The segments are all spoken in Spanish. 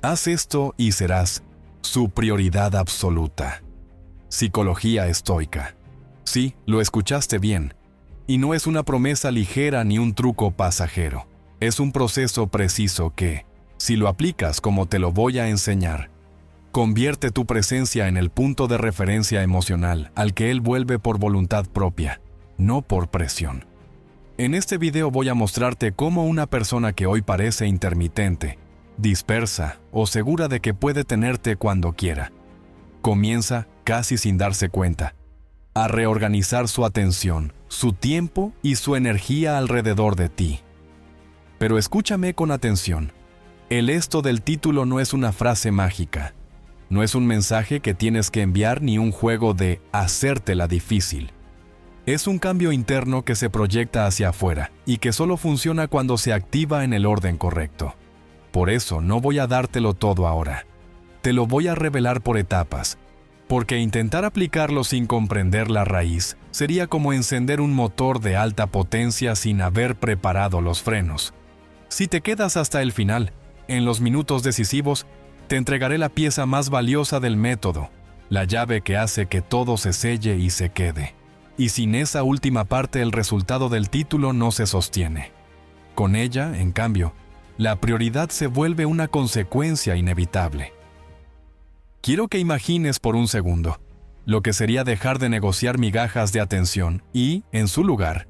Haz esto y serás su prioridad absoluta. Psicología estoica. Sí, lo escuchaste bien. Y no es una promesa ligera ni un truco pasajero. Es un proceso preciso que, si lo aplicas como te lo voy a enseñar, convierte tu presencia en el punto de referencia emocional al que él vuelve por voluntad propia, no por presión. En este video voy a mostrarte cómo una persona que hoy parece intermitente, dispersa o segura de que puede tenerte cuando quiera, comienza, casi sin darse cuenta, a reorganizar su atención, su tiempo y su energía alrededor de ti. Pero escúchame con atención. El esto del título no es una frase mágica. No es un mensaje que tienes que enviar ni un juego de hacértela difícil. Es un cambio interno que se proyecta hacia afuera y que solo funciona cuando se activa en el orden correcto. Por eso no voy a dártelo todo ahora. Te lo voy a revelar por etapas, porque intentar aplicarlo sin comprender la raíz sería como encender un motor de alta potencia sin haber preparado los frenos. Si te quedas hasta el final, en los minutos decisivos, te entregaré la pieza más valiosa del método, la llave que hace que todo se selle y se quede. Y sin esa última parte el resultado del título no se sostiene. Con ella, en cambio, la prioridad se vuelve una consecuencia inevitable. Quiero que imagines por un segundo lo que sería dejar de negociar migajas de atención y, en su lugar,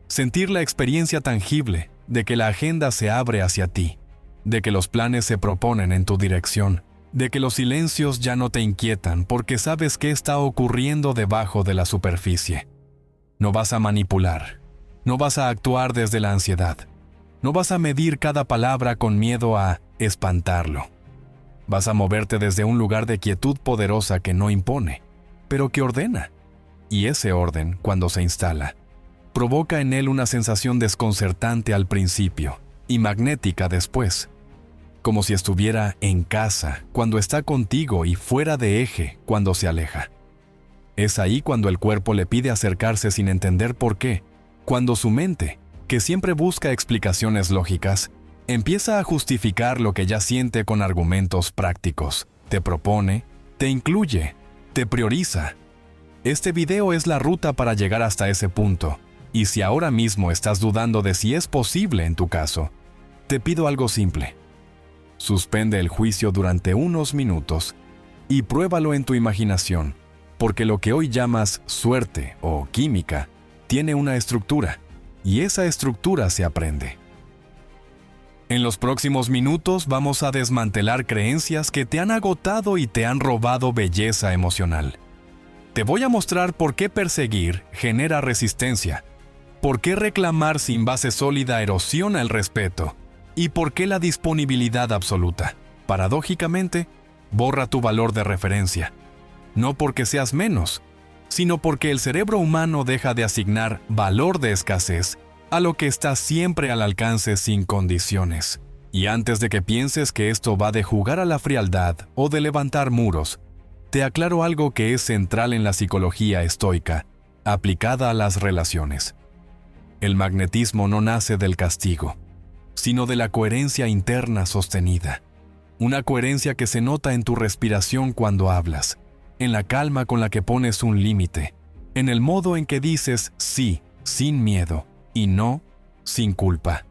sentir la experiencia tangible de que la agenda se abre hacia ti, de que los planes se proponen en tu dirección, de que los silencios ya no te inquietan porque sabes qué está ocurriendo debajo de la superficie. No vas a manipular, no vas a actuar desde la ansiedad, no vas a medir cada palabra con miedo a espantarlo. Vas a moverte desde un lugar de quietud poderosa que no impone, pero que ordena. Y ese orden, cuando se instala, provoca en él una sensación desconcertante al principio y magnética después, como si estuviera en casa cuando está contigo y fuera de eje cuando se aleja. Es ahí cuando el cuerpo le pide acercarse sin entender por qué, cuando su mente, que siempre busca explicaciones lógicas, empieza a justificar lo que ya siente con argumentos prácticos, te propone, te incluye, te prioriza. Este video es la ruta para llegar hasta ese punto, y si ahora mismo estás dudando de si es posible en tu caso, te pido algo simple. Suspende el juicio durante unos minutos y pruébalo en tu imaginación, porque lo que hoy llamas suerte o química tiene una estructura, y esa estructura se aprende. En los próximos minutos vamos a desmantelar creencias que te han agotado y te han robado belleza emocional. Te voy a mostrar por qué perseguir genera resistencia, por qué reclamar sin base sólida erosiona el respeto y por qué la disponibilidad absoluta, paradójicamente, borra tu valor de referencia. No porque seas menos, sino porque el cerebro humano deja de asignar valor de escasez a lo que está siempre al alcance sin condiciones. Y antes de que pienses que esto va de jugar a la frialdad o de levantar muros, te aclaro algo que es central en la psicología estoica, aplicada a las relaciones. El magnetismo no nace del castigo, sino de la coherencia interna sostenida. Una coherencia que se nota en tu respiración cuando hablas, en la calma con la que pones un límite, en el modo en que dices sí, sin miedo, y no, sin culpa.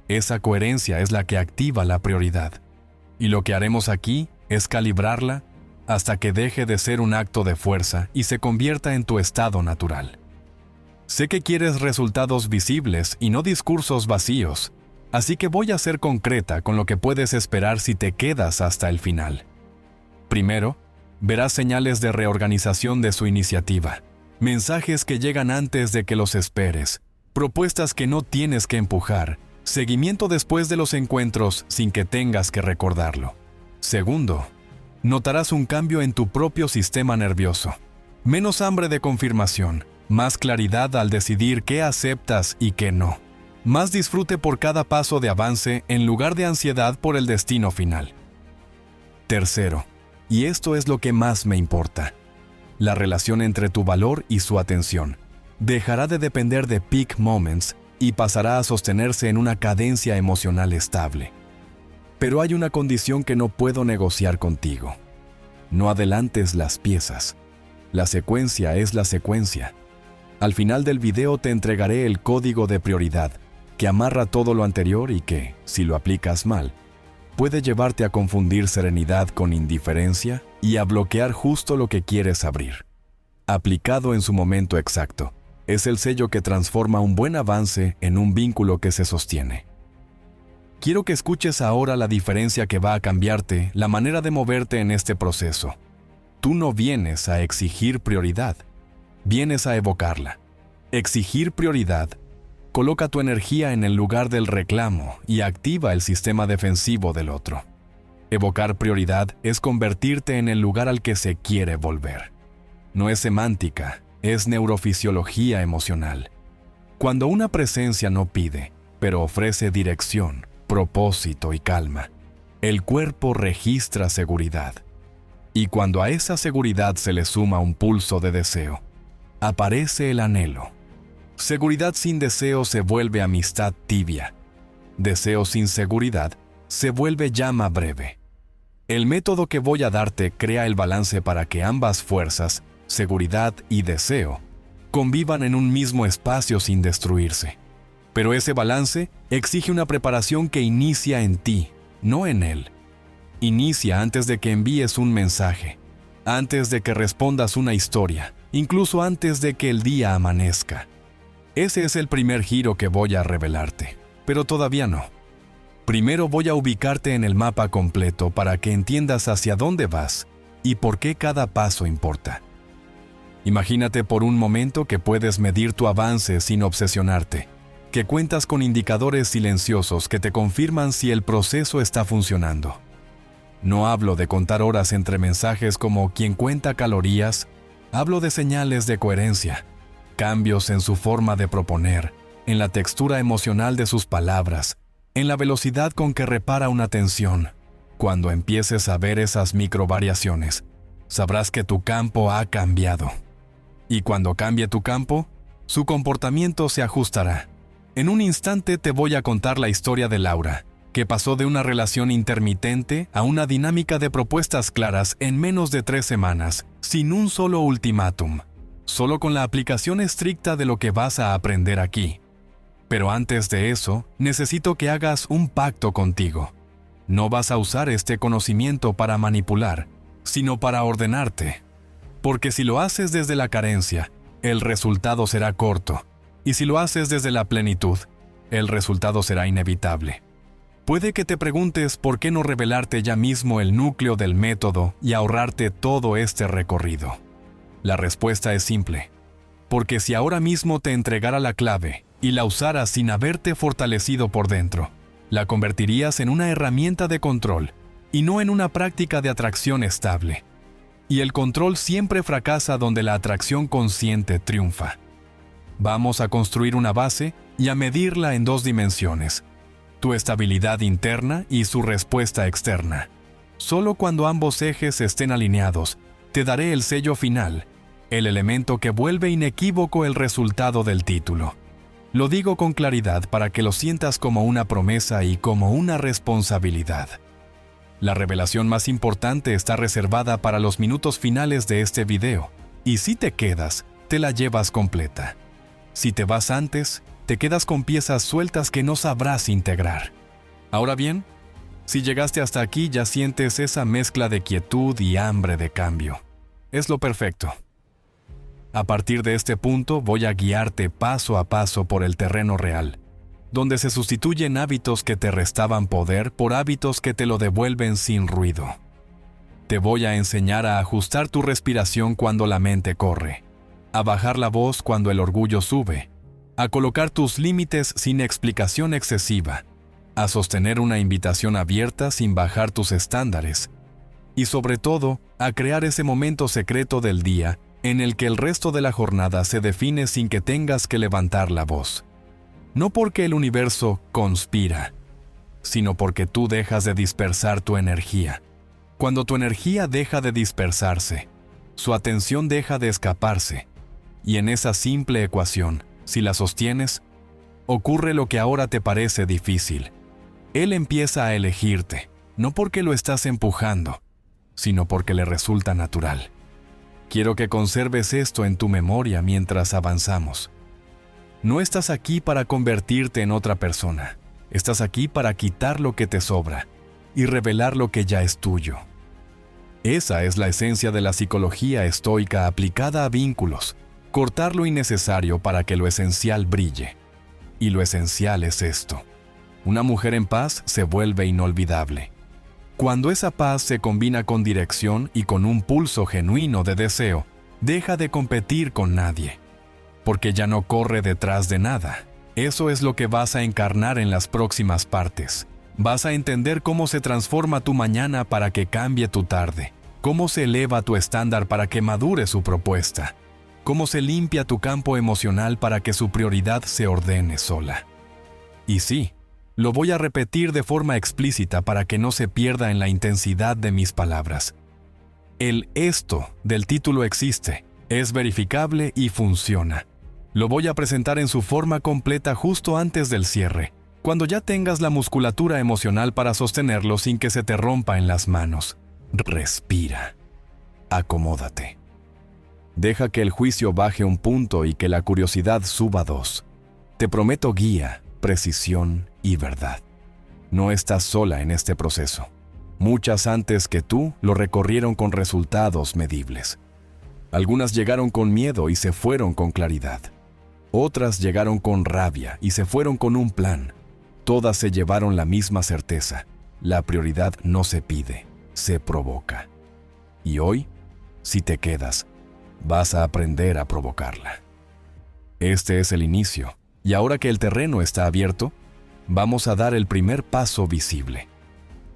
Esa coherencia es la que activa la prioridad. Y lo que haremos aquí es calibrarla hasta que deje de ser un acto de fuerza y se convierta en tu estado natural. Sé que quieres resultados visibles y no discursos vacíos, así que voy a ser concreta con lo que puedes esperar si te quedas hasta el final. Primero, verás señales de reorganización de su iniciativa, mensajes que llegan antes de que los esperes, propuestas que no tienes que empujar, seguimiento después de los encuentros sin que tengas que recordarlo. Segundo, notarás un cambio en tu propio sistema nervioso. Menos hambre de confirmación, más claridad al decidir qué aceptas y qué no. Más disfrute por cada paso de avance en lugar de ansiedad por el destino final. Tercero, y esto es lo que más me importa, la relación entre tu valor y su atención dejará de depender de peak moments y pasará a sostenerse en una cadencia emocional estable. Pero hay una condición que no puedo negociar contigo. No adelantes las piezas. La secuencia es la secuencia. Al final del video te entregaré el código de prioridad que amarra todo lo anterior y que, si lo aplicas mal, puede llevarte a confundir serenidad con indiferencia y a bloquear justo lo que quieres abrir. Aplicado en su momento exacto, es el sello que transforma un buen avance en un vínculo que se sostiene. Quiero que escuches ahora la diferencia que va a cambiarte la manera de moverte en este proceso. Tú no vienes a exigir prioridad, vienes a evocarla. Exigir prioridad coloca tu energía en el lugar del reclamo y activa el sistema defensivo del otro. Evocar prioridad es convertirte en el lugar al que se quiere volver. No es semántica, es neurofisiología emocional. Cuando una presencia no pide, pero ofrece dirección, propósito y calma, el cuerpo registra seguridad. Y cuando a esa seguridad se le suma un pulso de deseo, aparece el anhelo. Seguridad sin deseo se vuelve amistad tibia. Deseo sin seguridad se vuelve llama breve. El método que voy a darte crea el balance para que ambas fuerzas, seguridad y deseo, convivan en un mismo espacio sin destruirse. Pero ese balance exige una preparación que inicia en ti, no en él. Inicia antes de que envíes un mensaje, antes de que respondas una historia, incluso antes de que el día amanezca. Ese es el primer giro que voy a revelarte, pero todavía no. Primero voy a ubicarte en el mapa completo para que entiendas hacia dónde vas y por qué cada paso importa. Imagínate por un momento que puedes medir tu avance sin obsesionarte, que cuentas con indicadores silenciosos que te confirman si el proceso está funcionando. No hablo de contar horas entre mensajes como quien cuenta calorías, hablo de señales de coherencia, cambios en su forma de proponer, en la textura emocional de sus palabras, en la velocidad con que repara una tensión. Cuando empieces a ver esas microvariaciones, sabrás que tu campo ha cambiado. Y cuando cambie tu campo, su comportamiento se ajustará. En un instante te voy a contar la historia de Laura, que pasó de una relación intermitente a una dinámica de propuestas claras en menos de 3 semanas, sin un solo ultimátum, solo con la aplicación estricta de lo que vas a aprender aquí. Pero antes de eso, necesito que hagas un pacto contigo. No vas a usar este conocimiento para manipular, sino para ordenarte. Porque si lo haces desde la carencia, el resultado será corto, y si lo haces desde la plenitud, el resultado será inevitable. Puede que te preguntes por qué no revelarte ya mismo el núcleo del método y ahorrarte todo este recorrido. La respuesta es simple. Porque si ahora mismo te entregara la clave y la usaras sin haberte fortalecido por dentro, la convertirías en una herramienta de control y no en una práctica de atracción estable. Y el control siempre fracasa donde la atracción consciente triunfa. Vamos a construir una base y a medirla en 2 dimensiones: tu estabilidad interna y su respuesta externa. Solo cuando ambos ejes estén alineados, te daré el sello final, el elemento que vuelve inequívoco el resultado del título. Lo digo con claridad para que lo sientas como una promesa y como una responsabilidad. La revelación más importante está reservada para los minutos finales de este video, y si te quedas, te la llevas completa. Si te vas antes, te quedas con piezas sueltas que no sabrás integrar. Ahora bien, si llegaste hasta aquí ya sientes esa mezcla de quietud y hambre de cambio. Es lo perfecto. A partir de este punto voy a guiarte paso a paso por el terreno real, donde se sustituyen hábitos que te restaban poder por hábitos que te lo devuelven sin ruido. Te voy a enseñar a ajustar tu respiración cuando la mente corre, a bajar la voz cuando el orgullo sube, a colocar tus límites sin explicación excesiva, a sostener una invitación abierta sin bajar tus estándares, y sobre todo, a crear ese momento secreto del día en el que el resto de la jornada se define sin que tengas que levantar la voz. No porque el universo conspira, sino porque tú dejas de dispersar tu energía. Cuando tu energía deja de dispersarse, su atención deja de escaparse, y en esa simple ecuación, si la sostienes, ocurre lo que ahora te parece difícil. Él empieza a elegirte, no porque lo estás empujando, sino porque le resulta natural. Quiero que conserves esto en tu memoria mientras avanzamos. No estás aquí para convertirte en otra persona. Estás aquí para quitar lo que te sobra y revelar lo que ya es tuyo. Esa es la esencia de la psicología estoica aplicada a vínculos, cortar lo innecesario para que lo esencial brille. Y lo esencial es esto: una mujer en paz se vuelve inolvidable. Cuando esa paz se combina con dirección y con un pulso genuino de deseo, deja de competir con nadie, porque ya no corre detrás de nada. Eso es lo que vas a encarnar en las próximas partes. Vas a entender cómo se transforma tu mañana para que cambie tu tarde, cómo se eleva tu estándar para que madure su propuesta, cómo se limpia tu campo emocional para que su prioridad se ordene sola. Y sí, lo voy a repetir de forma explícita para que no se pierda en la intensidad de mis palabras. El esto del título existe, es verificable y funciona. Lo voy a presentar en su forma completa justo antes del cierre, cuando ya tengas la musculatura emocional para sostenerlo sin que se te rompa en las manos. Respira. Acomódate. Deja que el juicio baje un punto y que la curiosidad suba 2. Te prometo guía, precisión y verdad. No estás sola en este proceso. Muchas antes que tú lo recorrieron con resultados medibles. Algunas llegaron con miedo y se fueron con claridad. Otras llegaron con rabia y se fueron con un plan. Todas se llevaron la misma certeza: la prioridad no se pide, se provoca. Y hoy, si te quedas, vas a aprender a provocarla. Este es el inicio, y ahora que el terreno está abierto, vamos a dar el primer paso visible.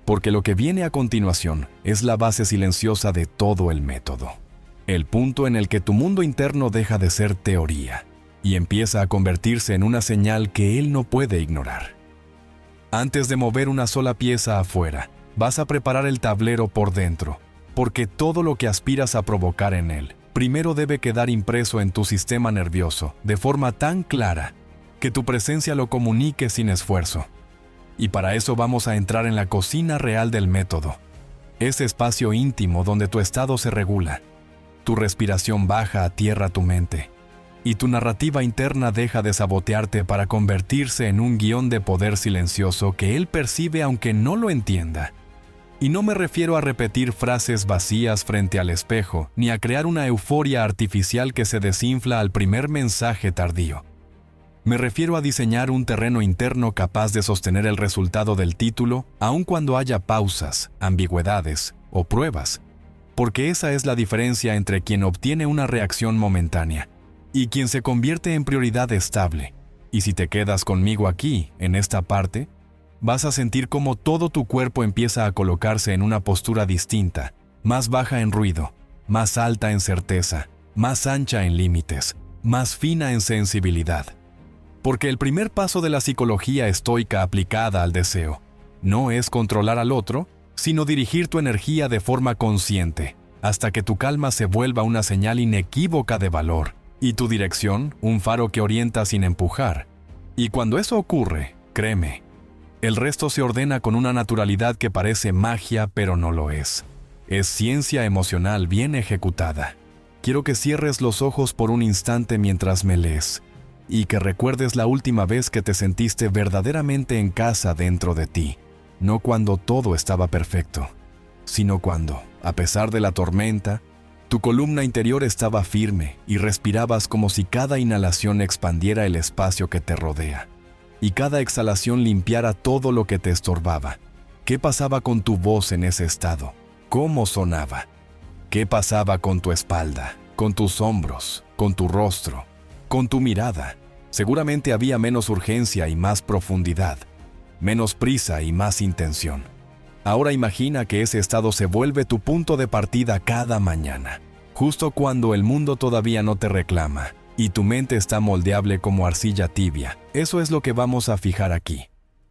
Porque lo que viene a continuación es la base silenciosa de todo el método. El punto en el que tu mundo interno deja de ser teoría y empieza a convertirse en una señal que él no puede ignorar. Antes de mover una sola pieza afuera, vas a preparar el tablero por dentro, porque todo lo que aspiras a provocar en él, primero debe quedar impreso en tu sistema nervioso de forma tan clara que tu presencia lo comunique sin esfuerzo. Y para eso vamos a entrar en la cocina real del método, ese espacio íntimo donde tu estado se regula, tu respiración baja a tierra tu mente, y tu narrativa interna deja de sabotearte para convertirse en un guión de poder silencioso que él percibe aunque no lo entienda. Y no me refiero a repetir frases vacías frente al espejo, ni a crear una euforia artificial que se desinfla al primer mensaje tardío. Me refiero a diseñar un terreno interno capaz de sostener el resultado del título, aun cuando haya pausas, ambigüedades o pruebas, porque esa es la diferencia entre quien obtiene una reacción momentánea y quien se convierte en prioridad estable. Y si te quedas conmigo aquí, en esta parte, vas a sentir cómo todo tu cuerpo empieza a colocarse en una postura distinta, más baja en ruido, más alta en certeza, más ancha en límites, más fina en sensibilidad. Porque el primer paso de la psicología estoica aplicada al deseo no es controlar al otro, sino dirigir tu energía de forma consciente, hasta que tu calma se vuelva una señal inequívoca de valor, y tu dirección un faro que orienta sin empujar. Y cuando eso ocurre, créeme, el resto se ordena con una naturalidad que parece magia, pero no lo es. Es ciencia emocional bien ejecutada. Quiero que cierres los ojos por un instante mientras me lees, y que recuerdes la última vez que te sentiste verdaderamente en casa dentro de ti, no cuando todo estaba perfecto, sino cuando, a pesar de la tormenta, tu columna interior estaba firme y respirabas como si cada inhalación expandiera el espacio que te rodea, y cada exhalación limpiara todo lo que te estorbaba. ¿Qué pasaba con tu voz en ese estado? ¿Cómo sonaba? ¿Qué pasaba con tu espalda, con tus hombros, con tu rostro, con tu mirada? Seguramente había menos urgencia y más profundidad, menos prisa y más intención. Ahora imagina que ese estado se vuelve tu punto de partida cada mañana, justo cuando el mundo todavía no te reclama y tu mente está moldeable como arcilla tibia. Eso es lo que vamos a fijar aquí.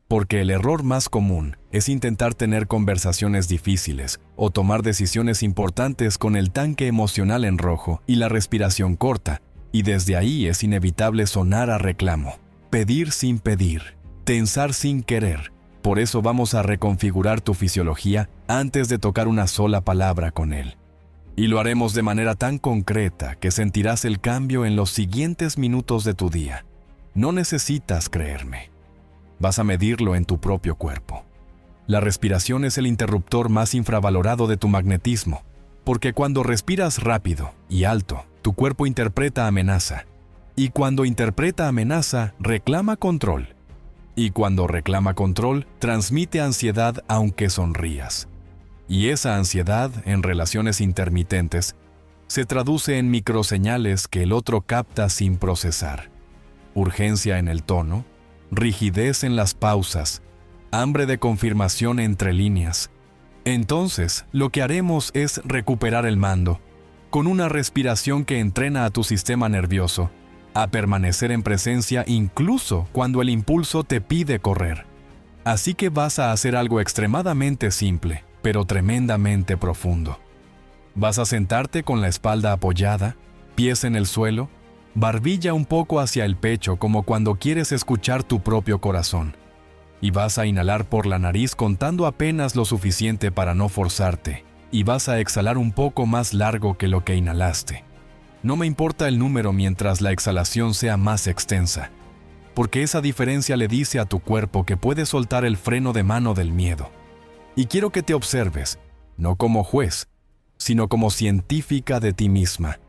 Porque el error más común es intentar tener conversaciones difíciles o tomar decisiones importantes con el tanque emocional en rojo y la respiración corta, y desde ahí es inevitable sonar a reclamo, pedir sin pedir, tensar sin querer, Por eso vamos a reconfigurar tu fisiología antes de tocar una sola palabra con él. Y lo haremos de manera tan concreta que sentirás el cambio en los siguientes minutos de tu día. No necesitas creerme. Vas a medirlo en tu propio cuerpo. La respiración es el interruptor más infravalorado de tu magnetismo, porque cuando respiras rápido y alto, tu cuerpo interpreta amenaza. Y cuando interpreta amenaza, reclama control. Y cuando reclama control, transmite ansiedad aunque sonrías. Y esa ansiedad, en relaciones intermitentes, se traduce en microseñales que el otro capta sin procesar. Urgencia en el tono, rigidez en las pausas, hambre de confirmación entre líneas. Entonces, lo que haremos es recuperar el mando, con una respiración que entrena a tu sistema nervioso a permanecer en presencia incluso cuando el impulso te pide correr. Así que vas a hacer algo extremadamente simple, pero tremendamente profundo. Vas a sentarte con la espalda apoyada, pies en el suelo, barbilla un poco hacia el pecho como cuando quieres escuchar tu propio corazón. Y vas a inhalar por la nariz contando apenas lo suficiente para no forzarte, y vas a exhalar un poco más largo que lo que inhalaste. No me importa el número mientras la exhalación sea más extensa, porque esa diferencia le dice a tu cuerpo que puedes soltar el freno de mano del miedo. Y quiero que te observes, no como juez, sino como científica de ti misma.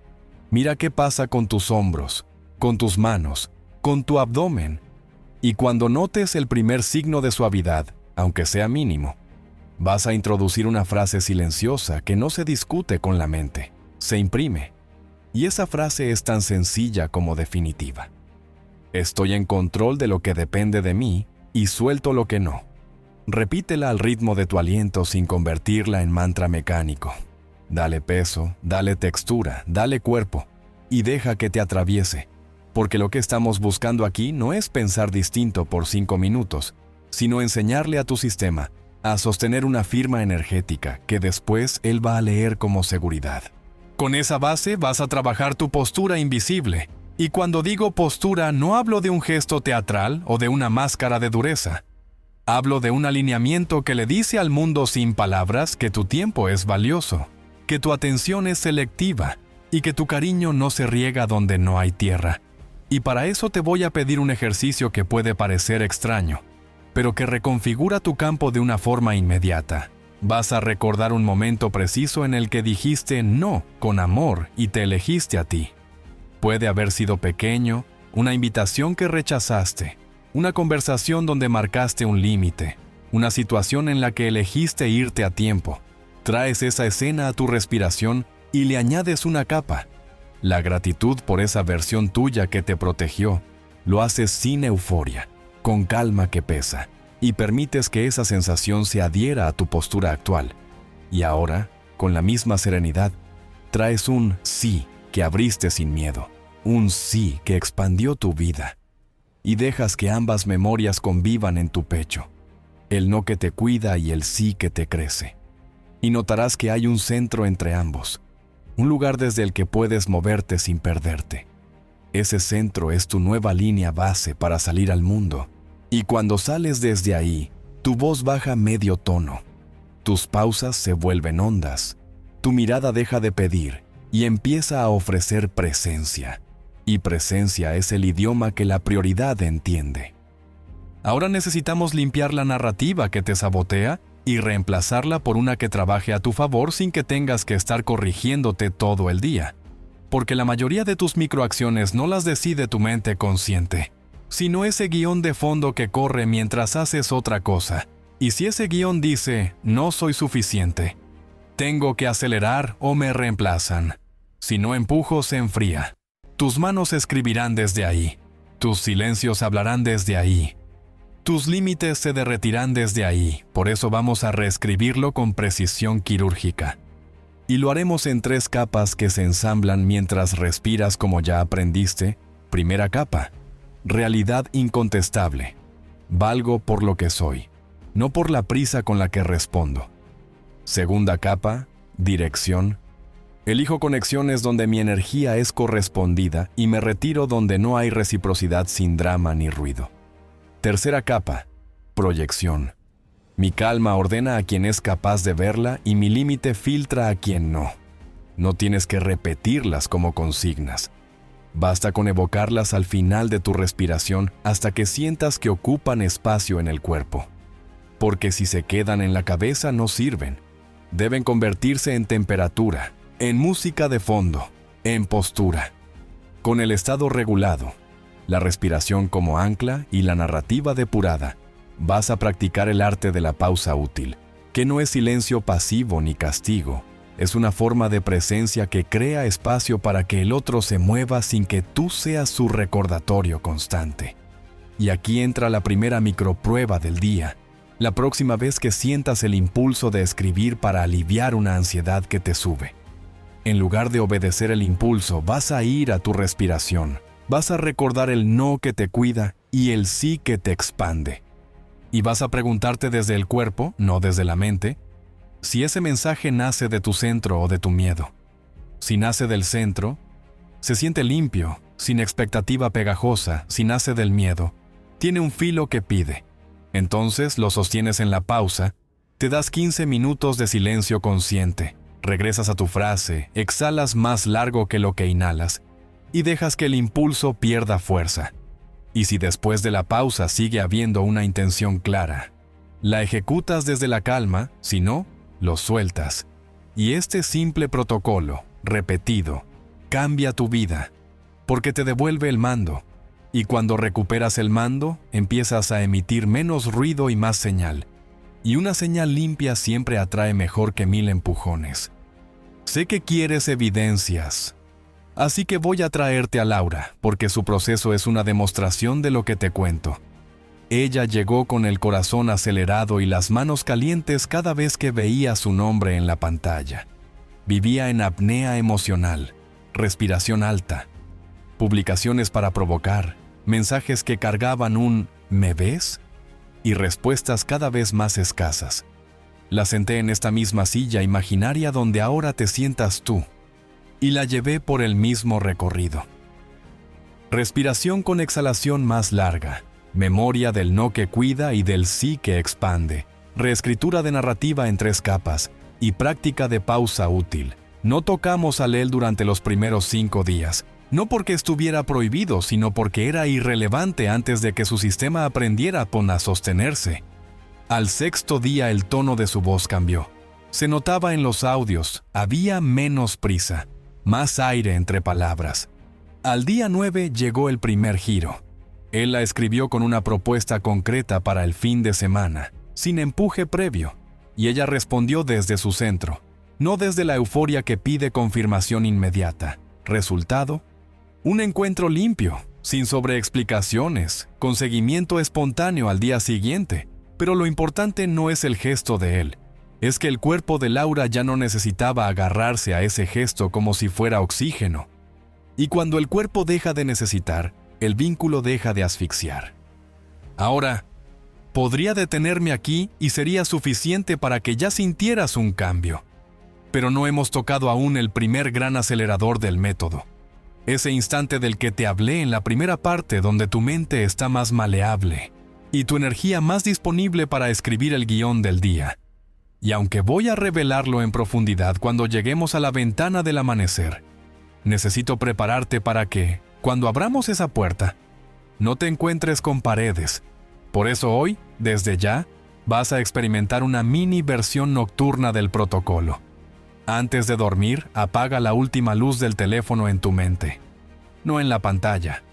Mira qué pasa con tus hombros, con tus manos, con tu abdomen. Y cuando notes el primer signo de suavidad, aunque sea mínimo, vas a introducir una frase silenciosa que no se discute con la mente, se imprime. Y esa frase es tan sencilla como definitiva. Estoy en control de lo que depende de mí y suelto lo que no. Repítela al ritmo de tu aliento sin convertirla en mantra mecánico. Dale peso, dale textura, dale cuerpo y deja que te atraviese, porque lo que estamos buscando aquí no es pensar distinto por 5 minutos, sino enseñarle a tu sistema a sostener una firma energética que después él va a leer como seguridad. Con esa base vas a trabajar tu postura invisible, y cuando digo postura no hablo de un gesto teatral o de una máscara de dureza. Hablo de un alineamiento que le dice al mundo sin palabras que tu tiempo es valioso, que tu atención es selectiva y que tu cariño no se riega donde no hay tierra. Y para eso te voy a pedir un ejercicio que puede parecer extraño, pero que reconfigura tu campo de una forma inmediata. Vas a recordar un momento preciso en el que dijiste no con amor y te elegiste a ti. Puede haber sido pequeño, una invitación que rechazaste, una conversación donde marcaste un límite, una situación en la que elegiste irte a tiempo. Traes esa escena a tu respiración y le añades una capa. La gratitud por esa versión tuya que te protegió. Lo haces sin euforia, con calma que pesa, y permites que esa sensación se adhiera a tu postura actual. Y ahora, con la misma serenidad, traes un sí que abriste sin miedo, un sí que expandió tu vida. Y dejas que ambas memorias convivan en tu pecho, el no que te cuida y el sí que te crece. Y notarás que hay un centro entre ambos, un lugar desde el que puedes moverte sin perderte. Ese centro es tu nueva línea base para salir al mundo, y cuando sales desde ahí, tu voz baja medio tono, tus pausas se vuelven hondas, tu mirada deja de pedir y empieza a ofrecer presencia. Y presencia es el idioma que la prioridad entiende. Ahora necesitamos limpiar la narrativa que te sabotea y reemplazarla por una que trabaje a tu favor sin que tengas que estar corrigiéndote todo el día. Porque la mayoría de tus microacciones no las decide tu mente consciente, sino ese guión de fondo que corre mientras haces otra cosa. Y si ese guión dice, no soy suficiente, tengo que acelerar o me reemplazan. Si no empujo, se enfría. Tus manos escribirán desde ahí, tus silencios hablarán desde ahí, tus límites se derretirán desde ahí, por eso vamos a reescribirlo con precisión quirúrgica. Y lo haremos en 3 capas que se ensamblan mientras respiras como ya aprendiste. Primera capa, realidad incontestable. Valgo por lo que soy, no por la prisa con la que respondo. Segunda capa, dirección. Elijo conexiones donde mi energía es correspondida y me retiro donde no hay reciprocidad sin drama ni ruido. Tercera capa, proyección. Mi calma ordena a quien es capaz de verla y mi límite filtra a quien no. No tienes que repetirlas como consignas. Basta con evocarlas al final de tu respiración hasta que sientas que ocupan espacio en el cuerpo. Porque si se quedan en la cabeza no sirven. Deben convertirse en temperatura, en música de fondo, en postura. Con el estado regulado, la respiración como ancla y la narrativa depurada, vas a practicar el arte de la pausa útil, que no es silencio pasivo ni castigo. Es una forma de presencia que crea espacio para que el otro se mueva sin que tú seas su recordatorio constante. Y aquí entra la primera microprueba del día. La próxima vez que sientas el impulso de escribir para aliviar una ansiedad que te sube, en lugar de obedecer el impulso, vas a ir a tu respiración. Vas a recordar el no que te cuida y el sí que te expande. Y vas a preguntarte desde el cuerpo, no desde la mente, si ese mensaje nace de tu centro o de tu miedo. Si nace del centro, se siente limpio, sin expectativa pegajosa. Si nace del miedo, tiene un filo que pide. Entonces lo sostienes en la pausa, te das 15 minutos de silencio consciente, regresas a tu frase, exhalas más largo que lo que inhalas y dejas que el impulso pierda fuerza. Y si después de la pausa sigue habiendo una intención clara, la ejecutas desde la calma, si no, lo sueltas. Y este simple protocolo, repetido, cambia tu vida, porque te devuelve el mando. Y cuando recuperas el mando, empiezas a emitir menos ruido y más señal. Y una señal limpia siempre atrae mejor que 1000 empujones. Sé que quieres evidencias, así que voy a traerte a Laura, porque su proceso es una demostración de lo que te cuento. Ella llegó con el corazón acelerado y las manos calientes cada vez que veía su nombre en la pantalla. Vivía en apnea emocional, respiración alta, publicaciones para provocar, mensajes que cargaban un ¿me ves? Y respuestas cada vez más escasas. La senté en esta misma silla imaginaria donde ahora te sientas tú, y la llevé por el mismo recorrido. Respiración con exhalación más larga, memoria del no que cuida y del sí que expande, reescritura de narrativa en 3 capas y práctica de pausa útil. No tocamos a Lel durante los primeros 5 días, no porque estuviera prohibido, sino porque era irrelevante antes de que su sistema aprendiera a sostenerse. Al 6º día el tono de su voz cambió. Se notaba en los audios, había menos prisa, más aire entre palabras. Al día 9 llegó el primer giro. Él la escribió con una propuesta concreta para el fin de semana, sin empuje previo, y ella respondió desde su centro, no desde la euforia que pide confirmación inmediata. Resultado: un encuentro limpio, sin sobreexplicaciones, con seguimiento espontáneo al día siguiente. Pero lo importante no es el gesto de él, es que el cuerpo de Laura ya no necesitaba agarrarse a ese gesto como si fuera oxígeno. Y cuando el cuerpo deja de necesitar, el vínculo deja de asfixiar. Ahora, podría detenerme aquí y sería suficiente para que ya sintieras un cambio. Pero no hemos tocado aún el primer gran acelerador del método. Ese instante del que te hablé en la primera parte, donde tu mente está más maleable y tu energía más disponible para escribir el guión del día. Y aunque voy a revelarlo en profundidad cuando lleguemos a la ventana del amanecer, necesito prepararte para que, cuando abramos esa puerta, no te encuentres con paredes. Por eso hoy, desde ya, vas a experimentar una mini versión nocturna del protocolo. Antes de dormir, apaga la última luz del teléfono en tu mente, no en la pantalla.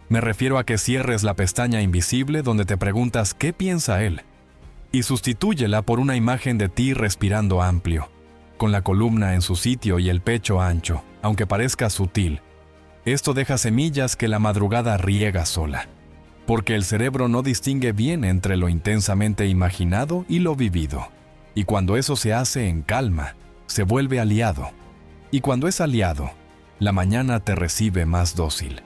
Me refiero a que cierres la pestaña invisible donde te preguntas qué piensa él, y sustitúyela por una imagen de ti respirando amplio, con la columna en su sitio y el pecho ancho, aunque parezca sutil. Esto deja semillas que la madrugada riega sola, porque el cerebro no distingue bien entre lo intensamente imaginado y lo vivido. Y cuando eso se hace en calma, se vuelve aliado. Y cuando es aliado, la mañana te recibe más dócil.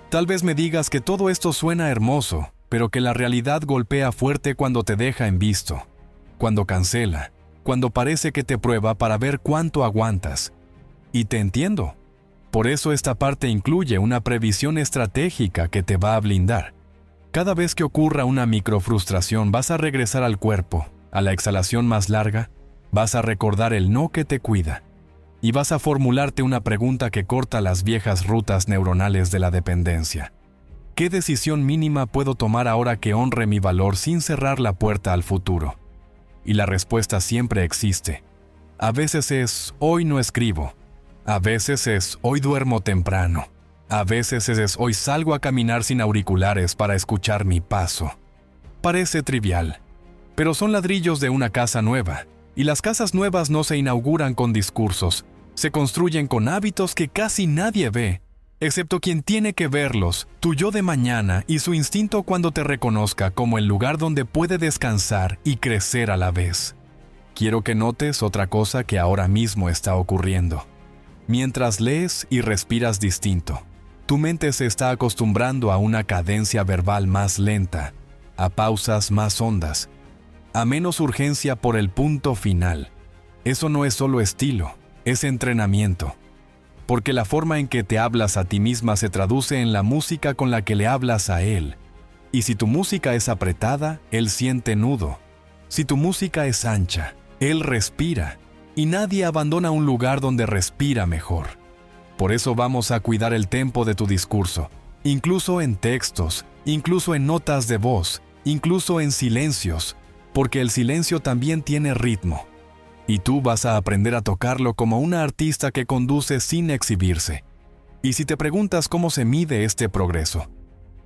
Tal vez me digas que todo esto suena hermoso, pero que la realidad golpea fuerte cuando te deja en visto, cuando cancela, cuando parece que te prueba para ver cuánto aguantas. Y te entiendo. Por eso esta parte incluye una previsión estratégica que te va a blindar. Cada vez que ocurra una microfrustración, vas a regresar al cuerpo, a la exhalación más larga, vas a recordar el no que te cuida y vas a formularte una pregunta que corta las viejas rutas neuronales de la dependencia. ¿Qué decisión mínima puedo tomar ahora que honre mi valor sin cerrar la puerta al futuro? Y la respuesta siempre existe. A veces es, hoy no escribo. A veces es, hoy duermo temprano. A veces es, hoy salgo a caminar sin auriculares para escuchar mi paso. Parece trivial, pero son ladrillos de una casa nueva. Y las casas nuevas no se inauguran con discursos, se construyen con hábitos que casi nadie ve, excepto quien tiene que verlos, tu yo de mañana y su instinto cuando te reconozca como el lugar donde puede descansar y crecer a la vez. Quiero que notes otra cosa que ahora mismo está ocurriendo. Mientras lees y respiras distinto, tu mente se está acostumbrando a una cadencia verbal más lenta, a pausas más hondas, a menos urgencia por el punto final. Eso no es solo estilo, es entrenamiento. Porque la forma en que te hablas a ti misma se traduce en la música con la que le hablas a él. Y si tu música es apretada, él siente nudo. Si tu música es ancha, él respira. Y nadie abandona un lugar donde respira mejor. Por eso vamos a cuidar el tempo de tu discurso, incluso en textos, incluso en notas de voz, incluso en silencios, porque el silencio también tiene ritmo. Y tú vas a aprender a tocarlo como una artista que conduce sin exhibirse. Y si te preguntas cómo se mide este progreso,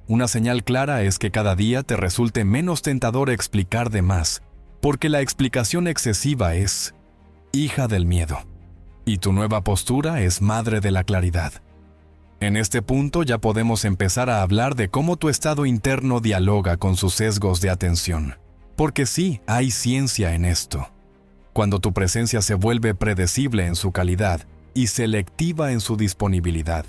una señal clara es que cada día te resulte menos tentador explicar de más, porque la explicación excesiva es hija del miedo. Y tu nueva postura es madre de la claridad. En este punto ya podemos empezar a hablar de cómo tu estado interno dialoga con sus sesgos de atención. Porque sí, hay ciencia en esto. Cuando tu presencia se vuelve predecible en su calidad y selectiva en su disponibilidad,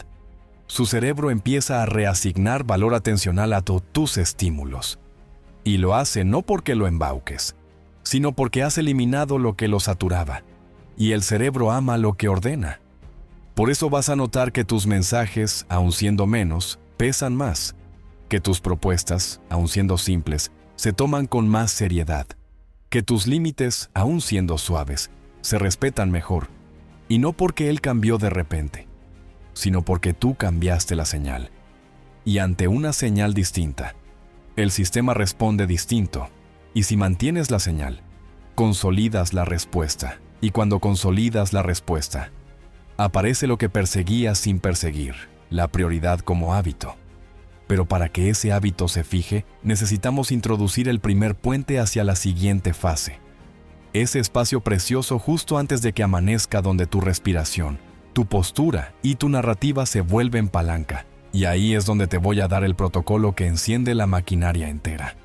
su cerebro empieza a reasignar valor atencional a tus estímulos. Y lo hace no porque lo embauques, sino porque has eliminado lo que lo saturaba. Y el cerebro ama lo que ordena. Por eso vas a notar que tus mensajes, aun siendo menos, pesan más, que tus propuestas, aun siendo simples, se toman con más seriedad, que tus límites, aun siendo suaves, se respetan mejor, y no porque él cambió de repente, sino porque tú cambiaste la señal. Y ante una señal distinta, el sistema responde distinto, y si mantienes la señal, consolidas la respuesta, y cuando consolidas la respuesta, aparece lo que perseguías sin perseguir, la prioridad como hábito. Pero para que ese hábito se fije, necesitamos introducir el primer puente hacia la siguiente fase. Ese espacio precioso justo antes de que amanezca donde tu respiración, tu postura y tu narrativa se vuelven palanca. Y ahí es donde te voy a dar el protocolo que enciende la maquinaria entera.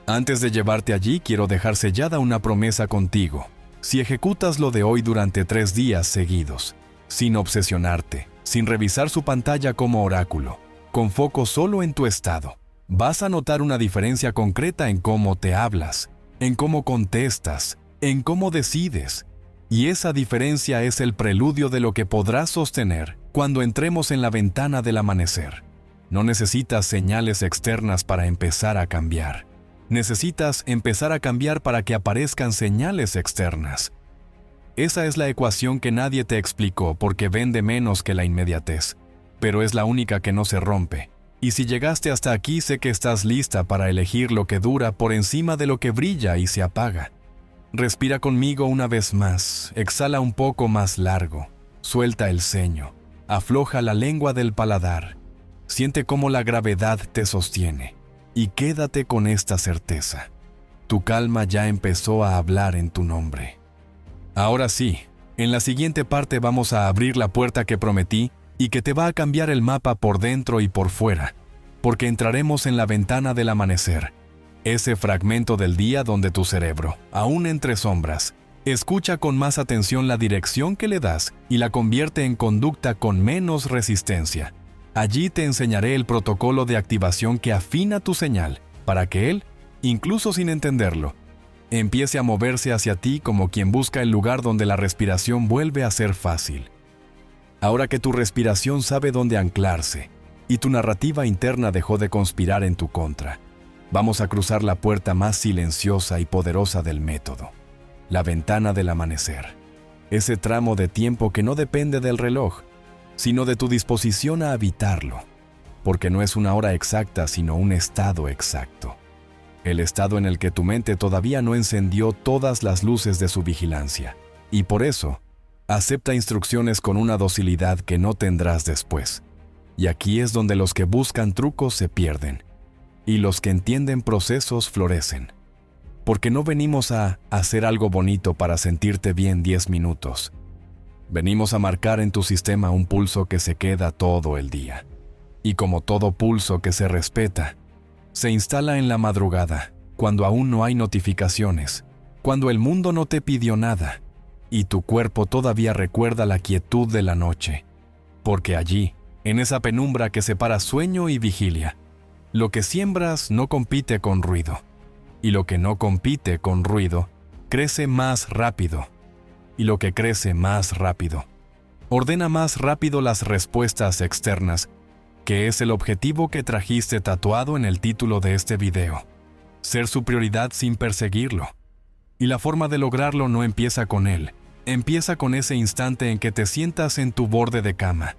Antes de llevarte allí, quiero dejar sellada una promesa contigo. Si ejecutas lo de hoy durante 3 días seguidos, sin obsesionarte, sin revisar su pantalla como oráculo, con foco solo en tu estado, vas a notar una diferencia concreta en cómo te hablas, en cómo contestas, en cómo decides. Y esa diferencia es el preludio de lo que podrás sostener cuando entremos en la ventana del amanecer. No necesitas señales externas para empezar a cambiar. Necesitas empezar a cambiar para que aparezcan señales externas. Esa es la ecuación que nadie te explicó porque vende menos que la inmediatez. Pero es la única que no se rompe. Y si llegaste hasta aquí, sé que estás lista para elegir lo que dura por encima de lo que brilla y se apaga. Respira conmigo una vez más, exhala un poco más largo, suelta el ceño, afloja la lengua del paladar, siente cómo la gravedad te sostiene y quédate con esta certeza. Tu calma ya empezó a hablar en tu nombre. Ahora sí, en la siguiente parte vamos a abrir la puerta que prometí y que te va a cambiar el mapa por dentro y por fuera, porque entraremos en la ventana del amanecer, ese fragmento del día donde tu cerebro, aún entre sombras, escucha con más atención la dirección que le das y la convierte en conducta con menos resistencia. Allí te enseñaré el protocolo de activación que afina tu señal, para que él, incluso sin entenderlo, empiece a moverse hacia ti como quien busca el lugar donde la respiración vuelve a ser fácil. Ahora que tu respiración sabe dónde anclarse, y tu narrativa interna dejó de conspirar en tu contra. Vamos a cruzar la puerta más silenciosa y poderosa del método, la ventana del amanecer. Ese tramo de tiempo que no depende del reloj, sino de tu disposición a habitarlo, porque no es una hora exacta, sino un estado exacto. El estado en el que tu mente todavía no encendió todas las luces de su vigilancia, y por eso, acepta instrucciones con una docilidad que no tendrás después. Y aquí es donde los que buscan trucos se pierden, y los que entienden procesos florecen. Porque no venimos a hacer algo bonito para sentirte bien 10 minutos. Venimos a marcar en tu sistema un pulso que se queda todo el día. Y como todo pulso que se respeta, se instala en la madrugada, cuando aún no hay notificaciones, cuando el mundo no te pidió nada, y tu cuerpo todavía recuerda la quietud de la noche. Porque allí, en esa penumbra que separa sueño y vigilia, lo que siembras no compite con ruido, y lo que no compite con ruido crece más rápido, y lo que crece más rápido ordena más rápido las respuestas externas, que es el objetivo que trajiste tatuado en el título de este video. Ser su prioridad sin perseguirlo. Y la forma de lograrlo no empieza con él, empieza con ese instante en que te sientas en tu borde de cama.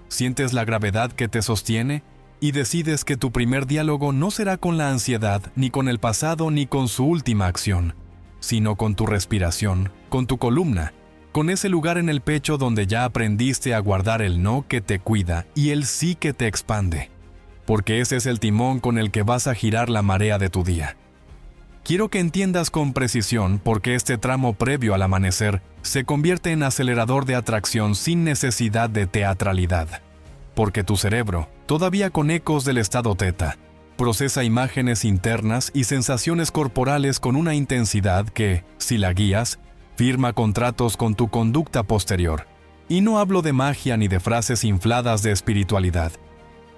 Sientes la gravedad que te sostiene y decides que tu primer diálogo no será con la ansiedad, ni con el pasado, ni con su última acción, sino con tu respiración, con tu columna, con ese lugar en el pecho donde ya aprendiste a guardar el no que te cuida y el sí que te expande, porque ese es el timón con el que vas a girar la marea de tu día. Quiero que entiendas con precisión porque este tramo previo al amanecer se convierte en acelerador de atracción sin necesidad de teatralidad, porque tu cerebro, todavía con ecos del estado teta, procesa imágenes internas y sensaciones corporales con una intensidad que, si la guías, firma contratos con tu conducta posterior. Y no hablo de magia ni de frases infladas de espiritualidad.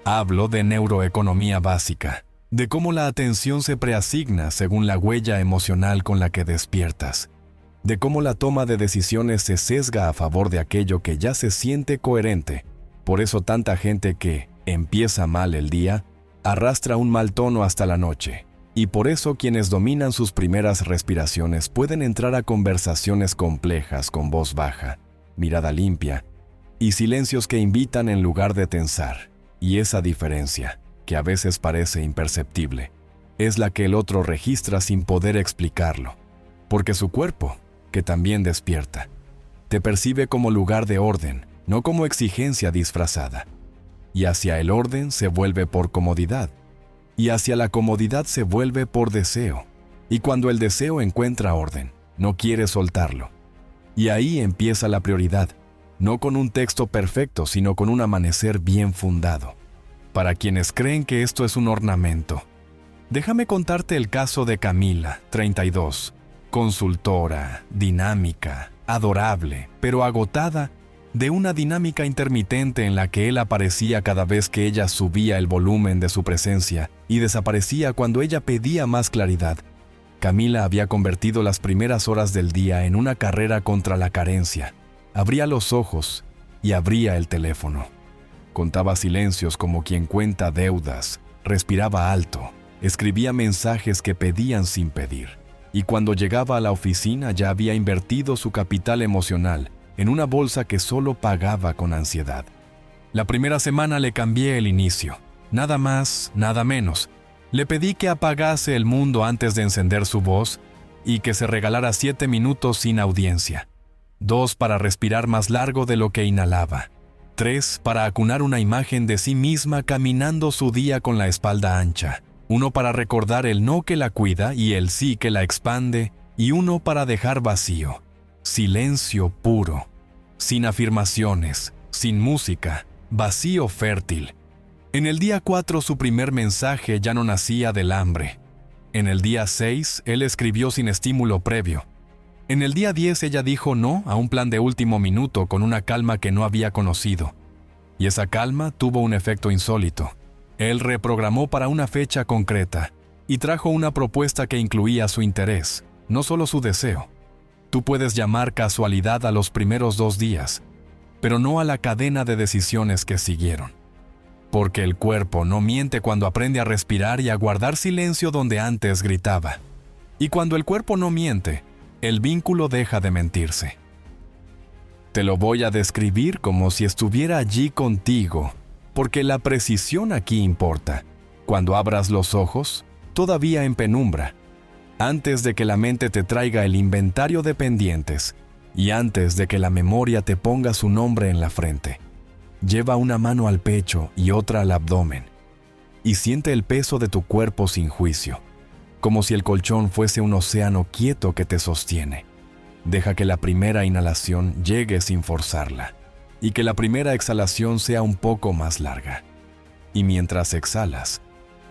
Hablo de neuroeconomía básica, de cómo la atención se preasigna según la huella emocional con la que despiertas, de cómo la toma de decisiones se sesga a favor de aquello que ya se siente coherente. Por eso tanta gente que empieza mal el día arrastra un mal tono hasta la noche. Y por eso quienes dominan sus primeras respiraciones pueden entrar a conversaciones complejas con voz baja, mirada limpia y silencios que invitan en lugar de tensar. Y esa diferencia, que a veces parece imperceptible, es la que el otro registra sin poder explicarlo, porque su cuerpo, que también despierta, te percibe como lugar de orden, no como exigencia disfrazada. Y hacia el orden se vuelve por comodidad, y hacia la comodidad se vuelve por deseo. Y cuando el deseo encuentra orden, no quiere soltarlo. Y ahí empieza la prioridad, no con un texto perfecto, sino con un amanecer bien fundado. Para quienes creen que esto es un ornamento, déjame contarte el caso de Camila, 32, consultora, dinámica, adorable, pero agotada de una dinámica intermitente en la que él aparecía cada vez que ella subía el volumen de su presencia y desaparecía cuando ella pedía más claridad. Camila había convertido las primeras horas del día en una carrera contra la carencia. Abría los ojos y abría el teléfono. Contaba silencios como quien cuenta deudas, respiraba alto, escribía mensajes que pedían sin pedir. Y cuando llegaba a la oficina ya había invertido su capital emocional en una bolsa que solo pagaba con ansiedad. La primera semana le cambié el inicio, nada más, nada menos. Le pedí que apagase el mundo antes de encender su voz y que se regalara 7 minutos sin audiencia. 2 para respirar más largo de lo que inhalaba. 3 para acunar una imagen de sí misma caminando su día con la espalda ancha. 1 para recordar el no que la cuida y el sí que la expande. Y 1 para dejar vacío. Silencio puro. Sin afirmaciones, sin música, vacío fértil. En el día 4 su primer mensaje ya no nacía del hambre. En el día 6 él escribió sin estímulo previo. En el día 10 ella dijo no a un plan de último minuto con una calma que no había conocido. Y esa calma tuvo un efecto insólito. Él reprogramó para una fecha concreta y trajo una propuesta que incluía su interés, no solo su deseo. Tú puedes llamar casualidad a los primeros 2 días, pero no a la cadena de decisiones que siguieron. porque el cuerpo no miente cuando aprende a respirar y a guardar silencio donde antes gritaba. Y cuando el cuerpo no miente, el vínculo deja de mentirse. Te lo voy a describir como si estuviera allí contigo, porque la precisión aquí importa. Cuando abras los ojos, todavía en penumbra, antes de que la mente te traiga el inventario de pendientes y antes de que la memoria te ponga su nombre en la frente, lleva una mano al pecho y otra al abdomen y siente el peso de tu cuerpo sin juicio, como si el colchón fuese un océano quieto que te sostiene. Deja que la primera inhalación llegue sin forzarla y que la primera exhalación sea un poco más larga. Y mientras exhalas,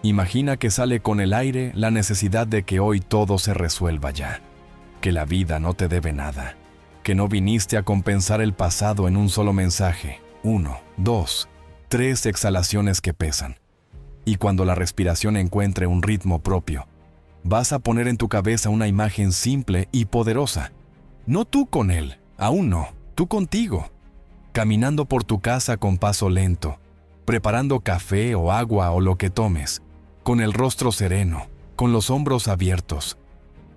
imagina que sale con el aire la necesidad de que hoy todo se resuelva ya, que la vida no te debe nada, que no viniste a compensar el pasado en un solo mensaje, 1, 2, 3 exhalaciones que pesan. Y cuando la respiración encuentre un ritmo propio, vas a poner en tu cabeza una imagen simple y poderosa. No tú con él, aún no, tú contigo, caminando por tu casa con paso lento, preparando café o agua o lo que tomes, con el rostro sereno, con los hombros abiertos,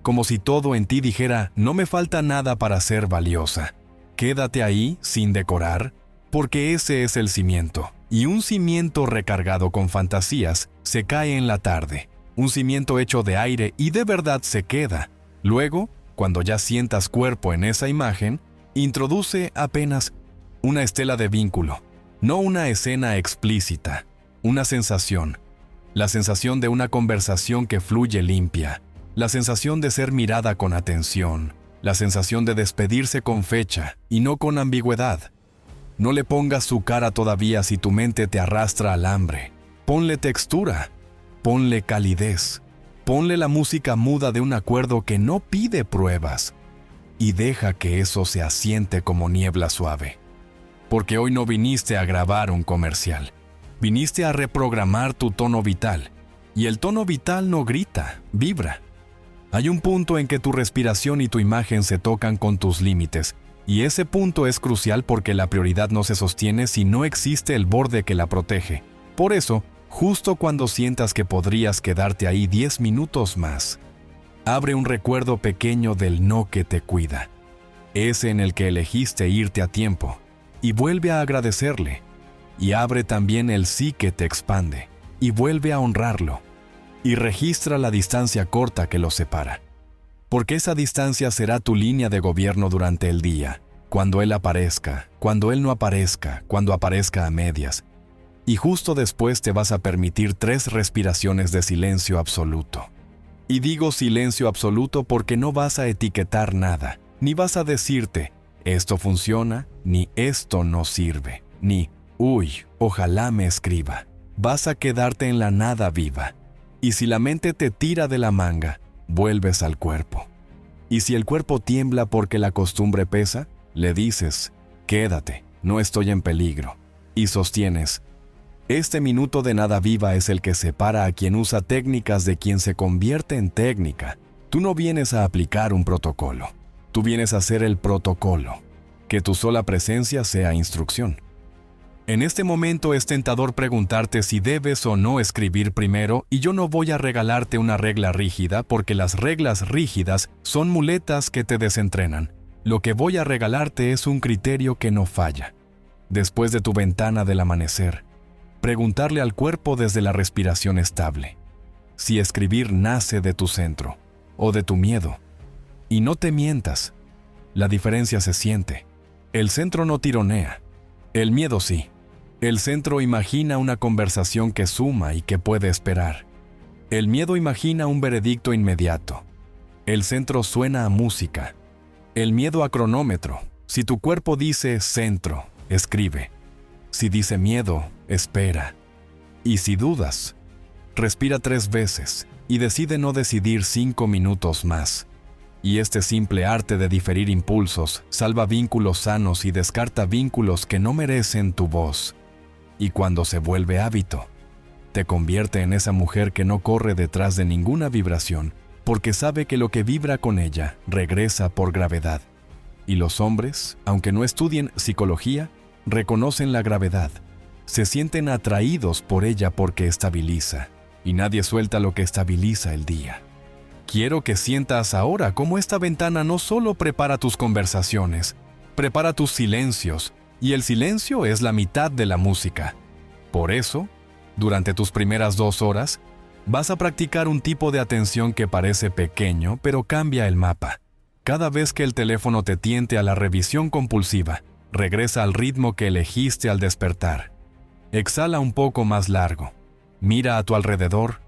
como si todo en ti dijera, no me falta nada para ser valiosa. Quédate ahí sin decorar, porque ese es el cimiento, y un cimiento recargado con fantasías se cae en la tarde, un cimiento hecho de aire y de verdad se queda. Luego, cuando ya sientas cuerpo en esa imagen, introduce apenas una estela de vínculo, no una escena explícita, una sensación. La sensación de una conversación que fluye limpia, la sensación de ser mirada con atención, la sensación de despedirse con fecha y no con ambigüedad. No le pongas su cara todavía si tu mente te arrastra al hambre. Ponle textura, ponle calidez, ponle la música muda de un acuerdo que no pide pruebas y deja que eso se asiente como niebla suave. Porque hoy no viniste a grabar un comercial. Viniste a reprogramar tu tono vital, y el tono vital no grita, vibra. Hay un punto en que tu respiración y tu imagen se tocan con tus límites, y ese punto es crucial porque la prioridad no se sostiene si no existe el borde que la protege. Por eso, justo cuando sientas que podrías quedarte ahí 10 minutos más, abre un recuerdo pequeño del no que te cuida, ese en el que elegiste irte a tiempo, y vuelve a agradecerle. Y abre también el sí que te expande, y vuelve a honrarlo, y registra la distancia corta que los separa. Porque esa distancia será tu línea de gobierno durante el día, cuando él aparezca, cuando él no aparezca, cuando aparezca a medias. Y justo después te vas a permitir 3 respiraciones de silencio absoluto. Y digo silencio absoluto porque no vas a etiquetar nada, ni vas a decirte, esto funciona, ni esto no sirve, ni uy, ojalá me escriba. Vas a quedarte en la nada viva. Y si la mente te tira de la manga, vuelves al cuerpo. Y si el cuerpo tiembla porque la costumbre pesa, le dices, quédate, no estoy en peligro. Y sostienes, este minuto de nada viva es el que separa a quien usa técnicas de quien se convierte en técnica. Tú no vienes a aplicar un protocolo. Tú vienes a hacer el protocolo. Que tu sola presencia sea instrucción. En este momento es tentador preguntarte si debes o no escribir primero, y yo no voy a regalarte una regla rígida porque las reglas rígidas son muletas que te desentrenan. Lo que voy a regalarte es un criterio que no falla. Después de tu ventana del amanecer, preguntarle al cuerpo desde la respiración estable si escribir nace de tu centro o de tu miedo. Y no te mientas, la diferencia se siente. El centro no tironea, el miedo sí. El centro imagina una conversación que suma y que puede esperar. El miedo imagina un veredicto inmediato. El centro suena a música. El miedo a cronómetro. Si tu cuerpo dice centro, escribe. Si dice miedo, espera. Y si dudas, respira 3 veces y decide no decidir 5 minutos más. Y este simple arte de diferir impulsos salva vínculos sanos y descarta vínculos que no merecen tu voz. Y cuando se vuelve hábito, te convierte en esa mujer que no corre detrás de ninguna vibración, porque sabe que lo que vibra con ella regresa por gravedad. Y los hombres, aunque no estudien psicología, reconocen la gravedad. se sienten atraídos por ella porque estabiliza, y nadie suelta lo que estabiliza el día. Quiero que sientas ahora cómo esta ventana no solo prepara tus conversaciones, prepara tus silencios, y el silencio es la mitad de la música. Por eso, durante tus primeras 2 horas, vas a practicar un tipo de atención que parece pequeño, pero cambia el mapa. Cada vez que el teléfono te tiente a la revisión compulsiva, regresa al ritmo que elegiste al despertar. Exhala un poco más largo. Mira a tu alrededor.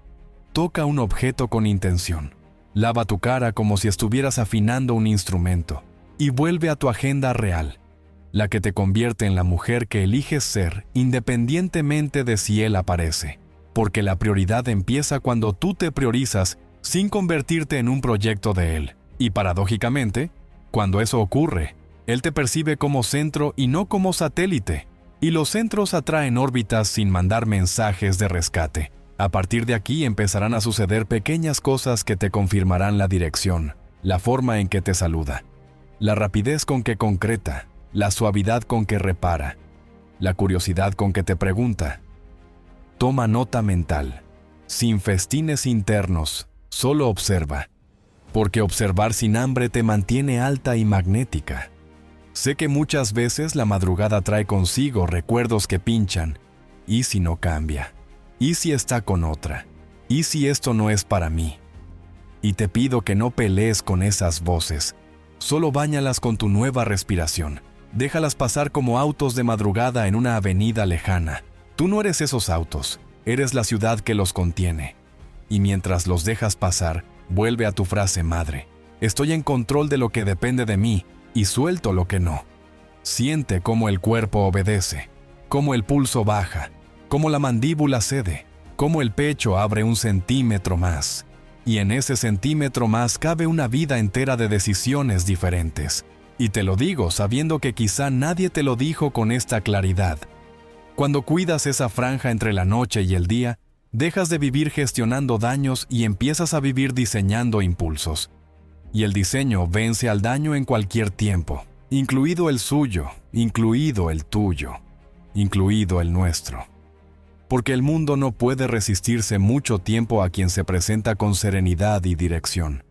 Toca un objeto con intención. Lava tu cara como si estuvieras afinando un instrumento. Y vuelve a tu agenda real, la que te convierte en la mujer que eliges ser independientemente de si él aparece. Porque la prioridad empieza cuando tú te priorizas sin convertirte en un proyecto de él. Y paradójicamente, cuando eso ocurre, él te percibe como centro y no como satélite. Y los centros atraen órbitas sin mandar mensajes de rescate. A partir de aquí empezarán a suceder pequeñas cosas que te confirmarán la dirección, la forma en que te saluda, la rapidez con que concreta, la suavidad con que repara, la curiosidad con que te pregunta. Toma nota mental, sin festines internos, solo observa, porque observar sin hambre te mantiene alta y magnética. Sé que muchas veces la madrugada trae consigo recuerdos que pinchan. ¿Y si no cambia? ¿Y si está con otra? ¿Y si esto no es para mí? Y te pido que no pelees con esas voces. Solo báñalas con tu nueva respiración. Déjalas pasar como autos de madrugada en una avenida lejana. Tú no eres esos autos, eres la ciudad que los contiene. Y mientras los dejas pasar, vuelve a tu frase madre. Estoy en control de lo que depende de mí y suelto lo que no. Siente cómo el cuerpo obedece, cómo el pulso baja, cómo la mandíbula cede, cómo el pecho abre 1 centímetro más. Y en ese centímetro más cabe una vida entera de decisiones diferentes. Y te lo digo sabiendo que quizá nadie te lo dijo con esta claridad. Cuando cuidas esa franja entre la noche y el día, dejas de vivir gestionando daños y empiezas a vivir diseñando impulsos. Y el diseño vence al daño en cualquier tiempo, incluido el suyo, incluido el tuyo, incluido el nuestro. Porque el mundo no puede resistirse mucho tiempo a quien se presenta con serenidad y dirección.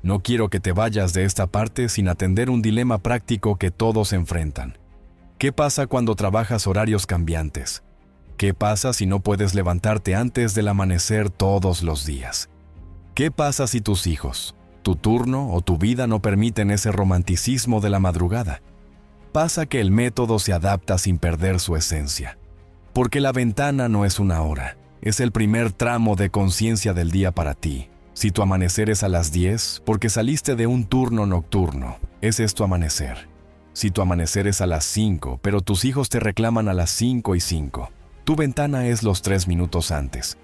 No quiero que te vayas de esta parte sin atender un dilema práctico que todos enfrentan. ¿Qué pasa cuando trabajas horarios cambiantes? ¿Qué pasa si no puedes levantarte antes del amanecer todos los días? ¿Qué pasa si tus hijos, tu turno o tu vida no permiten ese romanticismo de la madrugada? Pasa que el método se adapta sin perder su esencia. Porque la ventana no es una hora, es el primer tramo de conciencia del día para ti. Si tu amanecer es a las 10, porque saliste de un turno nocturno, ese es tu amanecer. Si tu amanecer es a las 5, pero tus hijos te reclaman a las 5:05, tu ventana es los 3 minutos antes.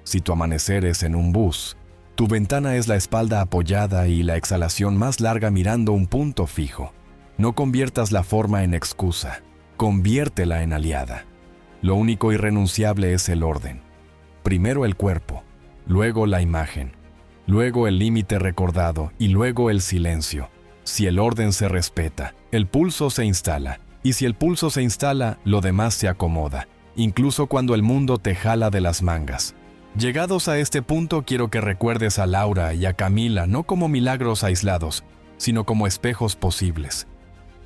Si tu amanecer es en un bus, tu ventana es la espalda apoyada y la exhalación más larga mirando un punto fijo. No conviertas la forma en excusa, conviértela en aliada. Lo único irrenunciable es el orden. Primero el cuerpo, luego la imagen, luego el límite recordado y luego el silencio. Si el orden se respeta, el pulso se instala, y si el pulso se instala, lo demás se acomoda, incluso cuando el mundo te jala de las mangas. Llegados a este punto, quiero que recuerdes a Laura y a Camila no como milagros aislados, sino como espejos posibles.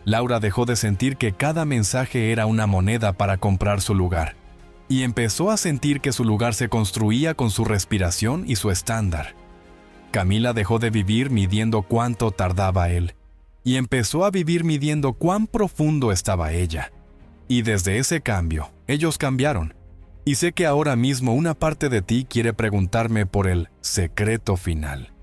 Laura dejó de sentir que cada mensaje era una moneda para comprar su lugar, y empezó a sentir que su lugar se construía con su respiración y su estándar. Camila dejó de vivir midiendo cuánto tardaba él, y empezó a vivir midiendo cuán profundo estaba ella. Y desde ese cambio, ellos cambiaron. Y sé que ahora mismo una parte de ti quiere preguntarme por el secreto final,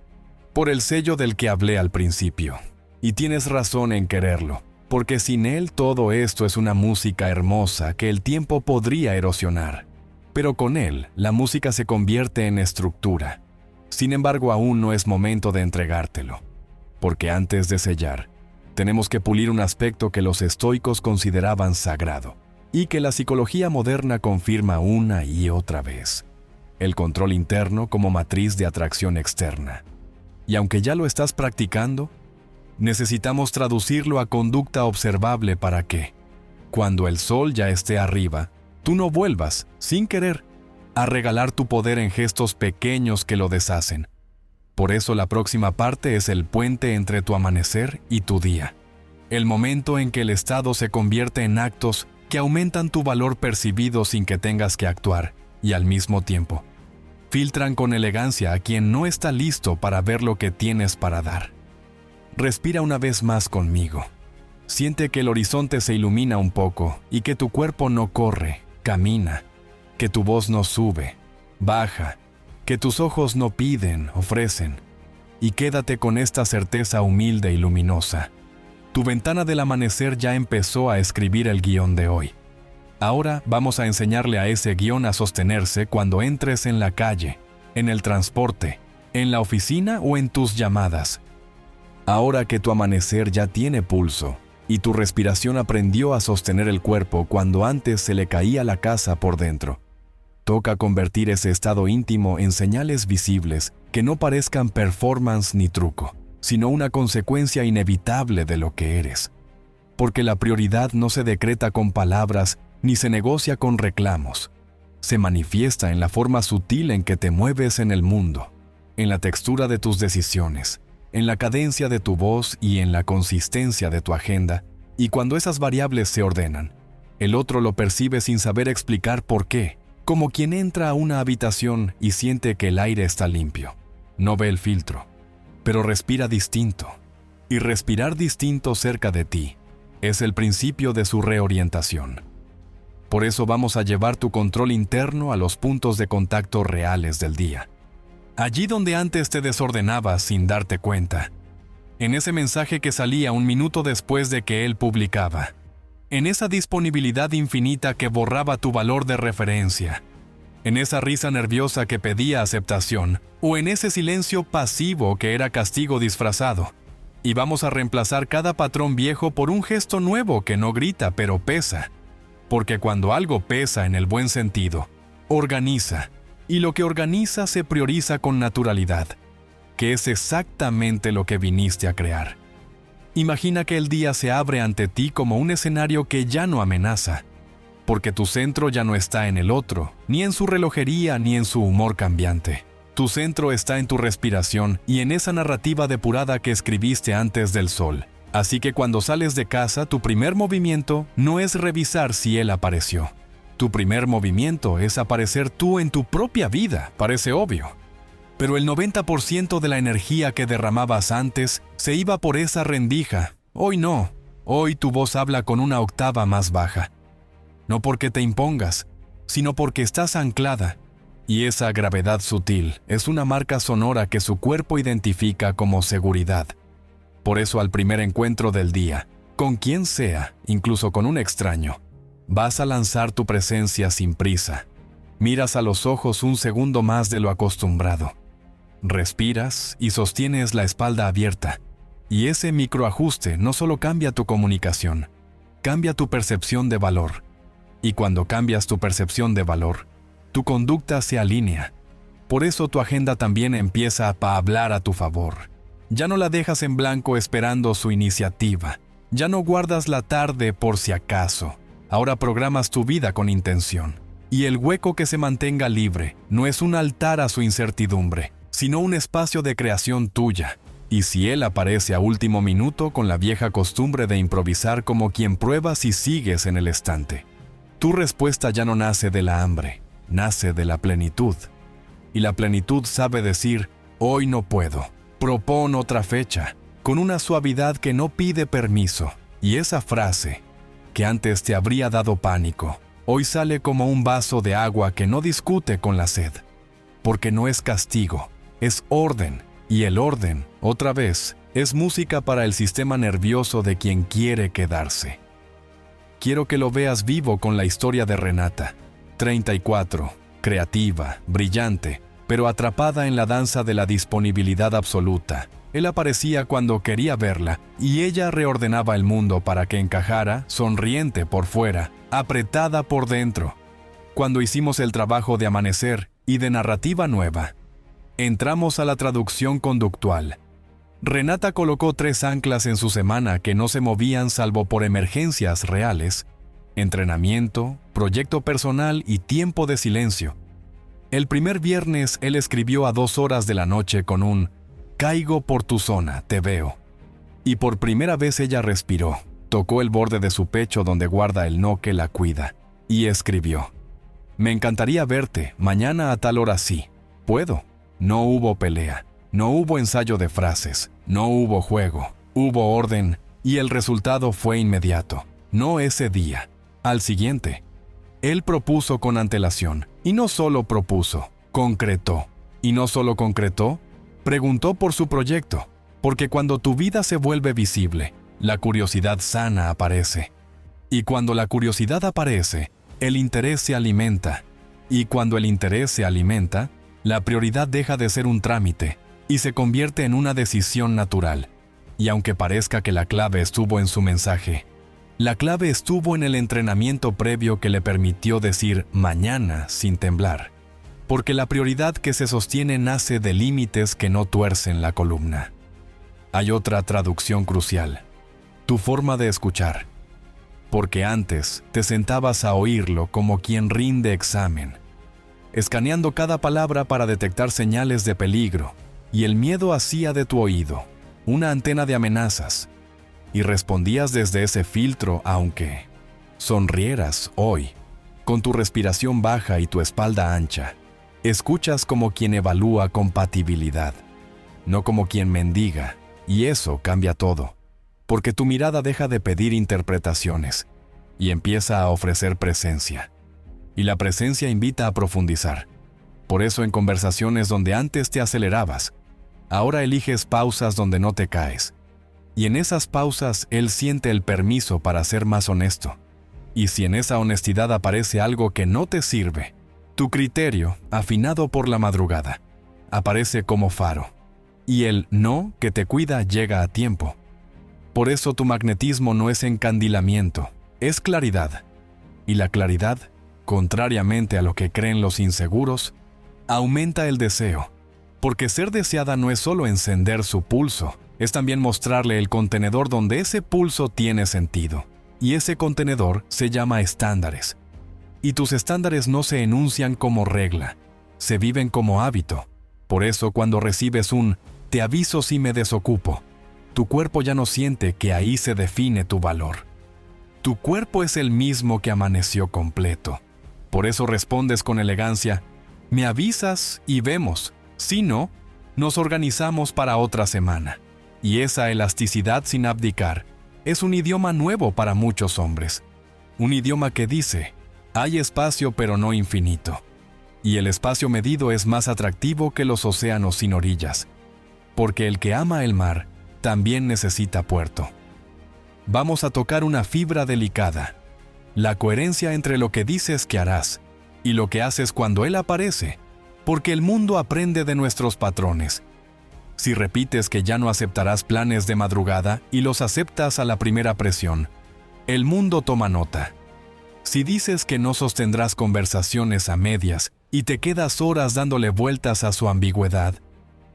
por el sello del que hablé al principio. Y tienes razón en quererlo, porque sin él todo esto es una música hermosa que el tiempo podría erosionar. Pero con él, la música se convierte en estructura. Sin embargo, aún no es momento de entregártelo, porque antes de sellar, tenemos que pulir un aspecto que los estoicos consideraban sagrado, y que la psicología moderna confirma una y otra vez: el control interno como matriz de atracción externa. Y aunque ya lo estás practicando, necesitamos traducirlo a conducta observable para que, cuando el sol ya esté arriba, tú no vuelvas, sin querer, a regalar tu poder en gestos pequeños que lo deshacen. Por eso la próxima parte es el puente entre tu amanecer y tu día. El momento en que el estado se convierte en actos que aumentan tu valor percibido sin que tengas que actuar, y al mismo tiempo, filtran con elegancia a quien no está listo para ver lo que tienes para dar. Respira una vez más conmigo. Siente que el horizonte se ilumina un poco y que tu cuerpo no corre, camina, que tu voz no sube, baja, que tus ojos no piden, ofrecen. Y quédate con esta certeza humilde y luminosa. Tu ventana del amanecer ya empezó a escribir el guión de hoy. Ahora vamos a enseñarle a ese guión a sostenerse cuando entres en la calle, en el transporte, en la oficina o en tus llamadas. Ahora que tu amanecer ya tiene pulso y tu respiración aprendió a sostener el cuerpo cuando antes se le caía la casa por dentro, toca convertir ese estado íntimo en señales visibles que no parezcan performance ni truco, sino una consecuencia inevitable de lo que eres. Porque la prioridad no se decreta con palabras ni se negocia con reclamos. Se manifiesta en la forma sutil en que te mueves en el mundo, en la textura de tus decisiones, en la cadencia de tu voz y en la consistencia de tu agenda, y cuando esas variables se ordenan, el otro lo percibe sin saber explicar por qué, como quien entra a una habitación y siente que el aire está limpio. No ve el filtro, pero respira distinto, y respirar distinto cerca de ti es el principio de su reorientación. Por eso vamos a llevar tu control interno a los puntos de contacto reales del día. Allí donde antes te desordenabas sin darte cuenta. En ese mensaje que salía un minuto después de que él publicaba. En esa disponibilidad infinita que borraba tu valor de referencia. En esa risa nerviosa que pedía aceptación. O en ese silencio pasivo que era castigo disfrazado. Y vamos a reemplazar cada patrón viejo por un gesto nuevo que no grita pero pesa. Porque cuando algo pesa en el buen sentido, organiza. Y lo que organiza se prioriza con naturalidad, que es exactamente lo que viniste a crear. Imagina que el día se abre ante ti como un escenario que ya no amenaza, porque tu centro ya no está en el otro, ni en su relojería ni en su humor cambiante. Tu centro está en tu respiración y en esa narrativa depurada que escribiste antes del sol. Así que cuando sales de casa, tu primer movimiento no es revisar si él apareció. Tu primer movimiento es aparecer tú en tu propia vida, parece obvio. Pero el 90% de la energía que derramabas antes se iba por esa rendija. Hoy no, hoy tu voz habla con una octava más baja. No porque te impongas, sino porque estás anclada. Y esa gravedad sutil es una marca sonora que su cuerpo identifica como seguridad. Por eso al primer encuentro del día, con quien sea, incluso con un extraño, vas a lanzar tu presencia sin prisa. Miras a los ojos un segundo más de lo acostumbrado. Respiras y sostienes la espalda abierta. Y ese microajuste no solo cambia tu comunicación, cambia tu percepción de valor. Y cuando cambias tu percepción de valor, tu conducta se alinea. Por eso tu agenda también empieza a hablar a tu favor. Ya no la dejas en blanco esperando su iniciativa. Ya no guardas la tarde por si acaso. Ahora programas tu vida con intención. Y el hueco que se mantenga libre no es un altar a su incertidumbre, sino un espacio de creación tuya. Y si él aparece a último minuto con la vieja costumbre de improvisar como quien prueba si sigues en el estante, tu respuesta ya no nace de la hambre, nace de la plenitud. Y la plenitud sabe decir, hoy no puedo, propon otra fecha, con una suavidad que no pide permiso. Y esa frase, que antes te habría dado pánico, hoy sale como un vaso de agua que no discute con la sed. Porque no es castigo, es orden. Y el orden, otra vez, es música para el sistema nervioso de quien quiere quedarse. Quiero que lo veas vivo con la historia de Renata, 34, creativa, brillante, pero atrapada en la danza de la disponibilidad absoluta. Él aparecía cuando quería verla, y ella reordenaba el mundo para que encajara, sonriente por fuera, apretada por dentro. Cuando hicimos el trabajo de amanecer y de narrativa nueva, entramos a la traducción conductual. Renata colocó 3 anclas en su semana que no se movían salvo por emergencias reales: entrenamiento, proyecto personal y tiempo de silencio. El primer viernes él escribió a 2 horas de la noche con un «Caigo por tu zona, te veo». Y por primera vez ella respiró, tocó el borde de su pecho donde guarda el no que la cuida, y escribió: «Me encantaría verte, mañana a tal hora sí. Puedo». No hubo pelea, no hubo ensayo de frases, no hubo juego, hubo orden, y el resultado fue inmediato. No ese día, al siguiente. Él propuso con antelación, y no solo propuso, concretó. Y no solo concretó, preguntó por su proyecto, porque cuando tu vida se vuelve visible, la curiosidad sana aparece. Y cuando la curiosidad aparece, el interés se alimenta. Y cuando el interés se alimenta, la prioridad deja de ser un trámite y se convierte en una decisión natural. Y aunque parezca que la clave estuvo en su mensaje, la clave estuvo en el entrenamiento previo que le permitió decir mañana sin temblar. Porque la prioridad que se sostiene nace de límites que no tuercen la columna. Hay otra traducción crucial: tu forma de escuchar. Porque antes te sentabas a oírlo como quien rinde examen, escaneando cada palabra para detectar señales de peligro, y el miedo hacía de tu oído una antena de amenazas, y respondías desde ese filtro aunque sonrieras hoy, con tu respiración baja y tu espalda ancha. Escuchas como quien evalúa compatibilidad, no como quien mendiga, y eso cambia todo, porque tu mirada deja de pedir interpretaciones y empieza a ofrecer presencia. Y la presencia invita a profundizar. Por eso en conversaciones donde antes te acelerabas, ahora eliges pausas donde no te caes. Y en esas pausas él siente el permiso para ser más honesto. Y si en esa honestidad aparece algo que no te sirve, tu criterio, afinado por la madrugada, aparece como faro. Y el no que te cuida llega a tiempo. Por eso tu magnetismo no es encandilamiento, es claridad. Y la claridad, contrariamente a lo que creen los inseguros, aumenta el deseo, porque ser deseada no es solo encender su pulso, es también mostrarle el contenedor donde ese pulso tiene sentido, y ese contenedor se llama estándares. Y tus estándares no se enuncian como regla, se viven como hábito. Por eso cuando recibes un «te aviso si me desocupo», tu cuerpo ya no siente que ahí se define tu valor. Tu cuerpo es el mismo que amaneció completo. Por eso respondes con elegancia: «Me avisas y vemos. Si no, nos organizamos para otra semana». Y esa elasticidad sin abdicar es un idioma nuevo para muchos hombres. Un idioma que dice: hay espacio pero no infinito. Y el espacio medido es más atractivo que los océanos sin orillas. Porque el que ama el mar también necesita puerto. Vamos a tocar una fibra delicada. La coherencia entre lo que dices que harás y lo que haces cuando él aparece, porque el mundo aprende de nuestros patrones. Si repites que ya no aceptarás planes de madrugada y los aceptas a la primera presión, el mundo toma nota. Si dices que no sostendrás conversaciones a medias y te quedas horas dándole vueltas a su ambigüedad,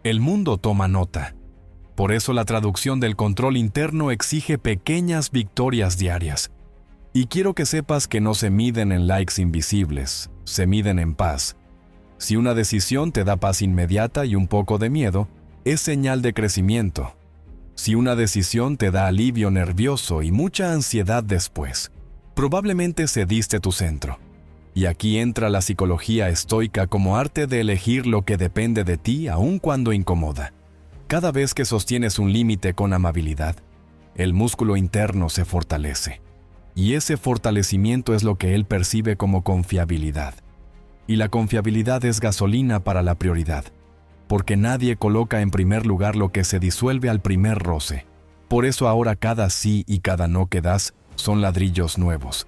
el mundo toma nota. Por eso la traducción del control interno exige pequeñas victorias diarias. Y quiero que sepas que no se miden en likes invisibles, se miden en paz. Si una decisión te da paz inmediata y un poco de miedo, es señal de crecimiento. Si una decisión te da alivio nervioso y mucha ansiedad después, probablemente cediste tu centro. Y aquí entra la psicología estoica como arte de elegir lo que depende de ti aun cuando incomoda. Cada vez que sostienes un límite con amabilidad, el músculo interno se fortalece. Y ese fortalecimiento es lo que él percibe como confiabilidad. Y la confiabilidad es gasolina para la prioridad, porque nadie coloca en primer lugar lo que se disuelve al primer roce. Por eso ahora cada sí y cada no que das son ladrillos nuevos.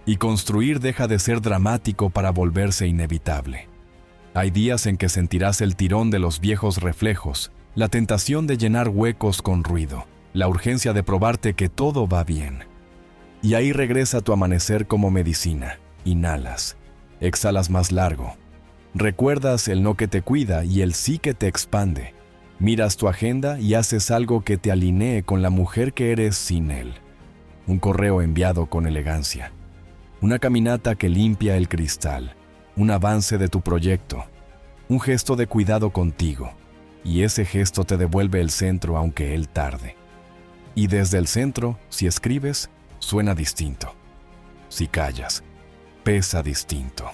Y construir deja de ser dramático para volverse inevitable. Hay días en que sentirás el tirón de los viejos reflejos, la tentación de llenar huecos con ruido, la urgencia de probarte que todo va bien. Y ahí regresa tu amanecer como medicina. Inhalas, exhalas más largo. Recuerdas el no que te cuida y el sí que te expande. Miras tu agenda y haces algo que te alinee con la mujer que eres sin él. Un correo enviado con elegancia. Una caminata que limpia el cristal, un avance de tu proyecto, un gesto de cuidado contigo, y ese gesto te devuelve el centro aunque él tarde. Y desde el centro, si escribes, suena distinto. Si callas, pesa distinto.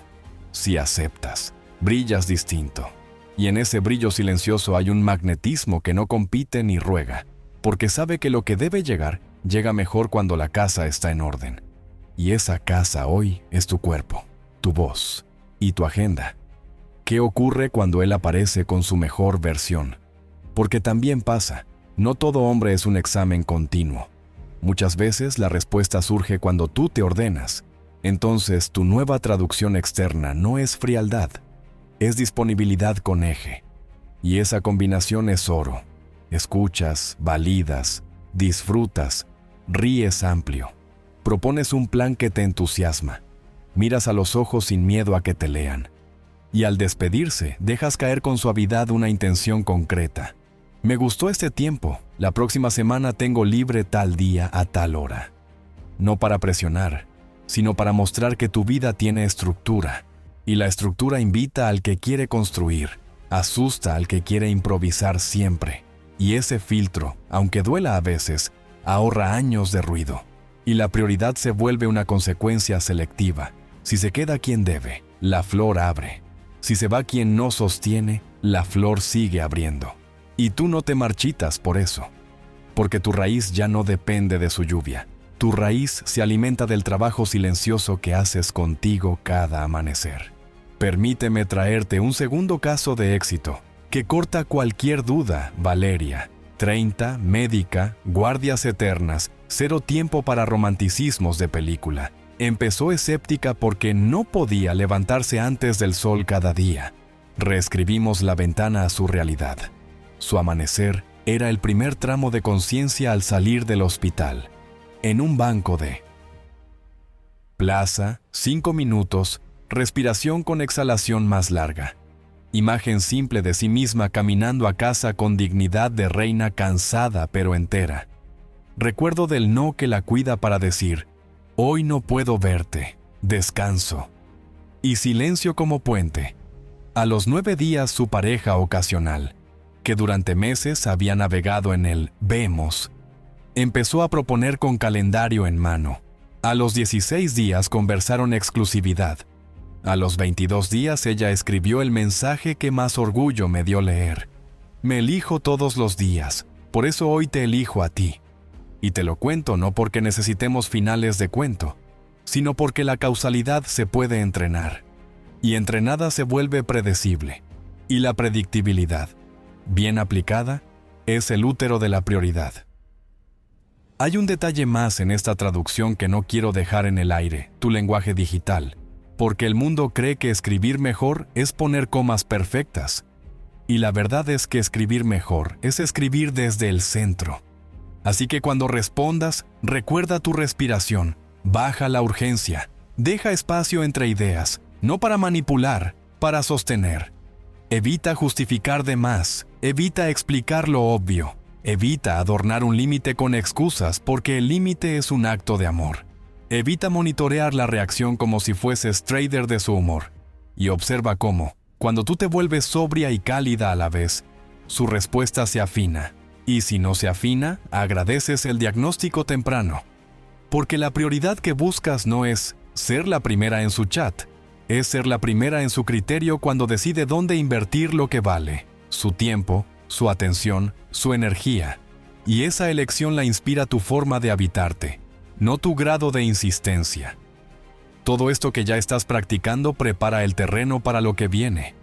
Si aceptas, brillas distinto. Y en ese brillo silencioso hay un magnetismo que no compite ni ruega, porque sabe que lo que debe llegar, llega mejor cuando la casa está en orden. Y esa casa hoy es tu cuerpo, tu voz y tu agenda. ¿Qué ocurre cuando él aparece con su mejor versión? Porque también pasa, no todo hombre es un examen continuo. Muchas veces la respuesta surge cuando tú te ordenas. Entonces tu nueva traducción externa no es frialdad, es disponibilidad con eje. Y esa combinación es oro. Escuchas, validas, disfrutas, ríes amplio. Propones un plan que te entusiasma. Miras a los ojos sin miedo a que te lean. Y al despedirse, dejas caer con suavidad una intención concreta. Me gustó este tiempo. La próxima semana tengo libre tal día a tal hora. No para presionar, sino para mostrar que tu vida tiene estructura. Y la estructura invita al que quiere construir, asusta al que quiere improvisar siempre. Y ese filtro, aunque duela a veces, ahorra años de ruido. Y la prioridad se vuelve una consecuencia selectiva. Si se queda quien debe, la flor abre. Si se va quien no sostiene, la flor sigue abriendo. Y tú no te marchitas por eso, porque tu raíz ya no depende de su lluvia. Tu raíz se alimenta del trabajo silencioso que haces contigo cada amanecer. Permíteme traerte un segundo caso de éxito, que corta cualquier duda, Valeria. 30, médica, guardias eternas, 0 tiempo para romanticismos de película. Empezó escéptica porque no podía levantarse antes del sol cada día. Reescribimos la ventana a su realidad. Su amanecer era el primer tramo de conciencia al salir del hospital. En un banco de plaza, 5 minutos, respiración con exhalación más larga. Imagen simple de sí misma caminando a casa con dignidad de reina cansada pero entera. Recuerdo del no que la cuida para decir, hoy no puedo verte, descanso. Y silencio como puente. A los 9 días su pareja ocasional, que durante meses había navegado en el vemos, empezó a proponer con calendario en mano. A los 16 días conversaron exclusividad. A los 22 días ella escribió el mensaje que más orgullo me dio leer. Me elijo todos los días, por eso hoy te elijo a ti. Y te lo cuento no porque necesitemos finales de cuento, sino porque la causalidad se puede entrenar. Y entrenada se vuelve predecible. Y la predictibilidad, bien aplicada, es el útero de la prioridad. Hay un detalle más en esta traducción que no quiero dejar en el aire, tu lenguaje digital, porque el mundo cree que escribir mejor es poner comas perfectas. Y la verdad es que escribir mejor es escribir desde el centro. Así que cuando respondas, recuerda tu respiración, baja la urgencia, deja espacio entre ideas, no para manipular, para sostener. Evita justificar de más, evita explicar lo obvio, evita adornar un límite con excusas porque el límite es un acto de amor. Evita monitorear la reacción como si fueses trader de su humor. Y observa cómo, cuando tú te vuelves sobria y cálida a la vez, su respuesta se afina. Y si no se afina, agradeces el diagnóstico temprano. Porque la prioridad que buscas no es ser la primera en su chat, es ser la primera en su criterio cuando decide dónde invertir lo que vale, su tiempo, su atención, su energía. Y esa elección la inspira tu forma de habitarte, no tu grado de insistencia. Todo esto que ya estás practicando prepara el terreno para lo que viene,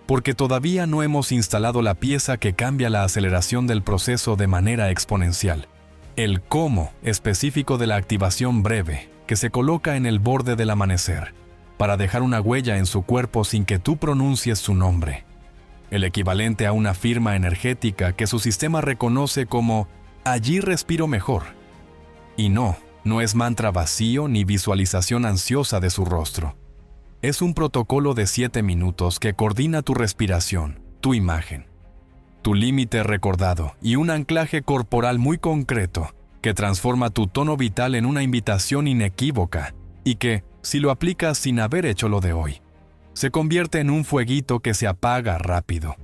porque todavía no hemos instalado la pieza que cambia la aceleración del proceso de manera exponencial. El cómo específico de la activación breve que se coloca en el borde del amanecer, para dejar una huella en su cuerpo sin que tú pronuncies su nombre. El equivalente a una firma energética que su sistema reconoce como allí respiro mejor. Y no es mantra vacío ni visualización ansiosa de su rostro. Es un protocolo de 7 minutos que coordina tu respiración, tu imagen, tu límite recordado y un anclaje corporal muy concreto que transforma tu tono vital en una invitación inequívoca y que, si lo aplicas sin haber hecho lo de hoy, se convierte en un fueguito que se apaga rápido.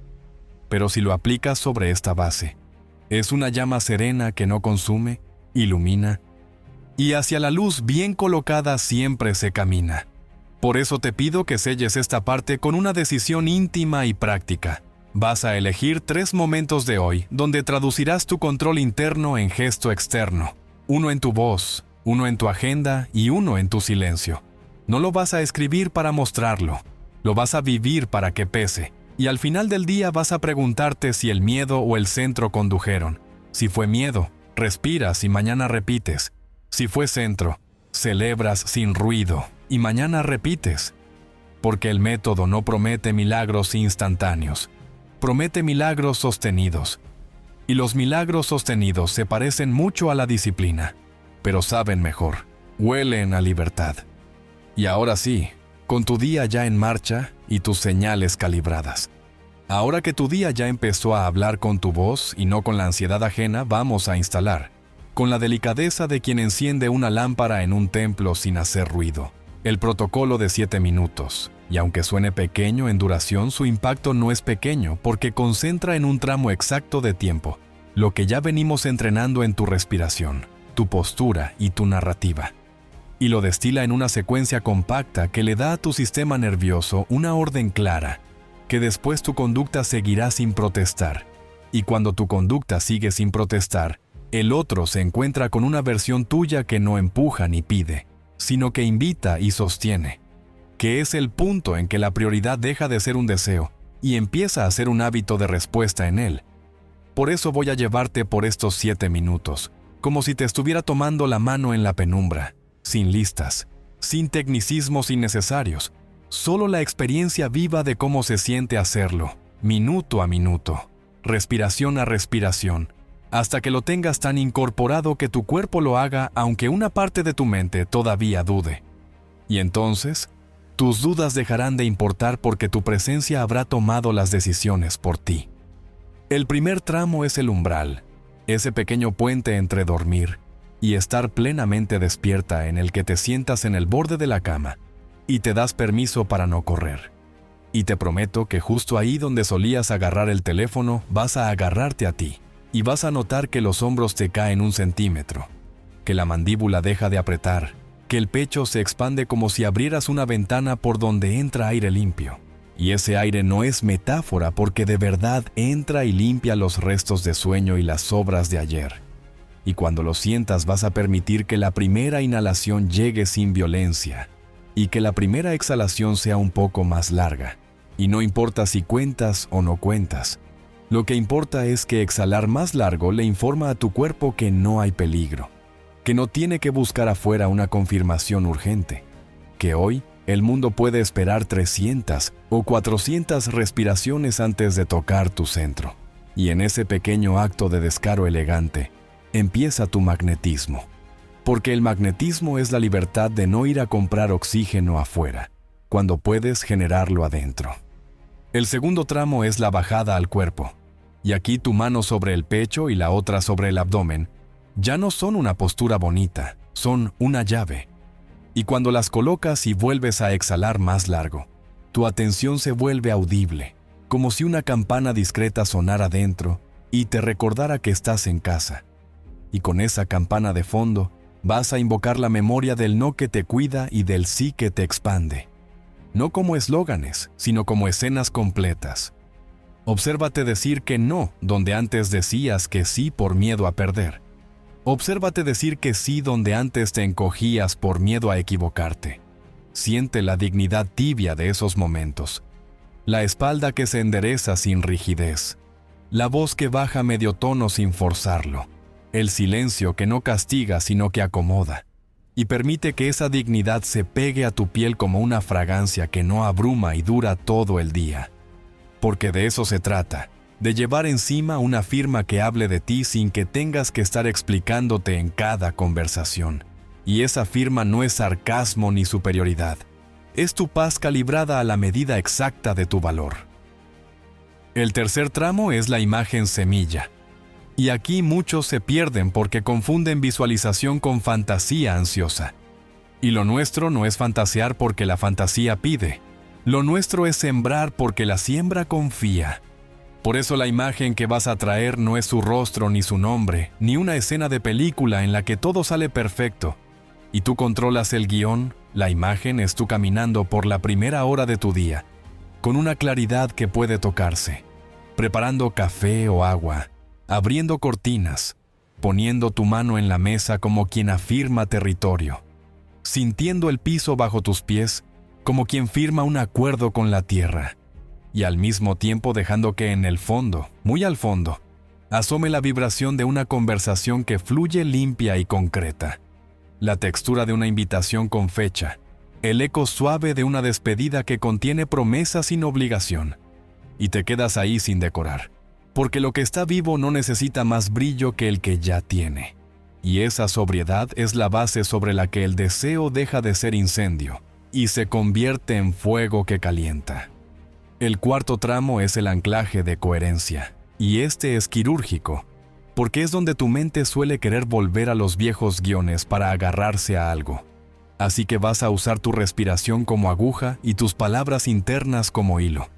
Pero si lo aplicas sobre esta base, es una llama serena que no consume, ilumina, y hacia la luz bien colocada siempre se camina. Por eso te pido que selles esta parte con una decisión íntima y práctica. Vas a elegir 3 momentos de hoy donde traducirás tu control interno en gesto externo. Uno en tu voz, uno en tu agenda y uno en tu silencio. No lo vas a escribir para mostrarlo, lo vas a vivir para que pese. Y al final del día vas a preguntarte si el miedo o el centro condujeron. Si fue miedo, respiras y mañana repites. Si fue centro, celebras sin ruido y mañana repites. Porque el método no promete milagros instantáneos, promete milagros sostenidos. Y los milagros sostenidos se parecen mucho a la disciplina, pero saben mejor, huelen a libertad. Y ahora sí, con tu día ya en marcha y tus señales calibradas. Ahora que tu día ya empezó a hablar con tu voz y no con la ansiedad ajena, vamos a instalar, con la delicadeza de quien enciende una lámpara en un templo sin hacer ruido, el protocolo de 7 minutos. Y aunque suene pequeño en duración, su impacto no es pequeño porque concentra en un tramo exacto de tiempo lo que ya venimos entrenando en tu respiración, tu postura y tu narrativa. Y lo destila en una secuencia compacta que le da a tu sistema nervioso una orden clara, que después tu conducta seguirá sin protestar. Y cuando tu conducta sigue sin protestar, el otro se encuentra con una versión tuya que no empuja ni pide, sino que invita y sostiene, que es el punto en que la prioridad deja de ser un deseo y empieza a ser un hábito de respuesta en él. Por eso voy a llevarte por estos 7 minutos, como si te estuviera tomando la mano en la penumbra, sin listas, sin tecnicismos innecesarios, solo la experiencia viva de cómo se siente hacerlo, minuto a minuto, respiración a respiración, hasta que lo tengas tan incorporado que tu cuerpo lo haga aunque una parte de tu mente todavía dude. Y entonces, tus dudas dejarán de importar porque tu presencia habrá tomado las decisiones por ti. El primer tramo es el umbral, ese pequeño puente entre dormir y estar plenamente despierta en el que te sientas en el borde de la cama y te das permiso para no correr. Y te prometo que justo ahí donde solías agarrar el teléfono, vas a agarrarte a ti y vas a notar que los hombros te caen 1 centímetro, que la mandíbula deja de apretar, que el pecho se expande como si abrieras una ventana por donde entra aire limpio. Y ese aire no es metáfora porque de verdad entra y limpia los restos de sueño y las sobras de ayer. Y cuando lo sientas vas a permitir que la primera inhalación llegue sin violencia y que la primera exhalación sea un poco más larga. Y no importa si cuentas o no cuentas. Lo que importa es que exhalar más largo le informa a tu cuerpo que no hay peligro, que no tiene que buscar afuera una confirmación urgente, que hoy el mundo puede esperar 300 o 400 respiraciones antes de tocar tu centro. Y en ese pequeño acto de descaro elegante, empieza tu magnetismo. Porque el magnetismo es la libertad de no ir a comprar oxígeno afuera, cuando puedes generarlo adentro. El segundo tramo es la bajada al cuerpo. Y aquí tu mano sobre el pecho y la otra sobre el abdomen ya no son una postura bonita, son una llave. Y cuando las colocas y vuelves a exhalar más largo, tu atención se vuelve audible, como si una campana discreta sonara dentro y te recordara que estás en casa. Y con esa campana de fondo, vas a invocar la memoria del no que te cuida y del sí que te expande. No como eslóganes, sino como escenas completas. Obsérvate decir que no, donde antes decías que sí por miedo a perder. Obsérvate decir que sí donde antes te encogías por miedo a equivocarte. Siente la dignidad tibia de esos momentos. La espalda que se endereza sin rigidez. La voz que baja medio tono sin forzarlo. El silencio que no castiga sino que acomoda. Y permite que esa dignidad se pegue a tu piel como una fragancia que no abruma y dura todo el día. Porque de eso se trata. De llevar encima una firma que hable de ti sin que tengas que estar explicándote en cada conversación. Y esa firma no es sarcasmo ni superioridad. Es tu paz calibrada a la medida exacta de tu valor. El tercer tramo es la imagen semilla. Y aquí muchos se pierden porque confunden visualización con fantasía ansiosa. Y lo nuestro no es fantasear porque la fantasía pide. Lo nuestro es sembrar porque la siembra confía. Por eso la imagen que vas a traer no es su rostro ni su nombre, ni una escena de película en la que todo sale perfecto. Y tú controlas el guión, la imagen es tú caminando por la primera hora de tu día, con una claridad que puede tocarse, preparando café o agua, abriendo cortinas, poniendo tu mano en la mesa como quien afirma territorio, sintiendo el piso bajo tus pies como quien firma un acuerdo con la tierra, y al mismo tiempo dejando que en el fondo, muy al fondo, asome la vibración de una conversación que fluye limpia y concreta, la textura de una invitación con fecha, el eco suave de una despedida que contiene promesa sin obligación, y te quedas ahí sin decorar, porque lo que está vivo no necesita más brillo que el que ya tiene. Y esa sobriedad es la base sobre la que el deseo deja de ser incendio y se convierte en fuego que calienta. El cuarto tramo es el anclaje de coherencia, y este es quirúrgico, porque es donde tu mente suele querer volver a los viejos guiones para agarrarse a algo. Así que vas a usar tu respiración como aguja y tus palabras internas como hilo.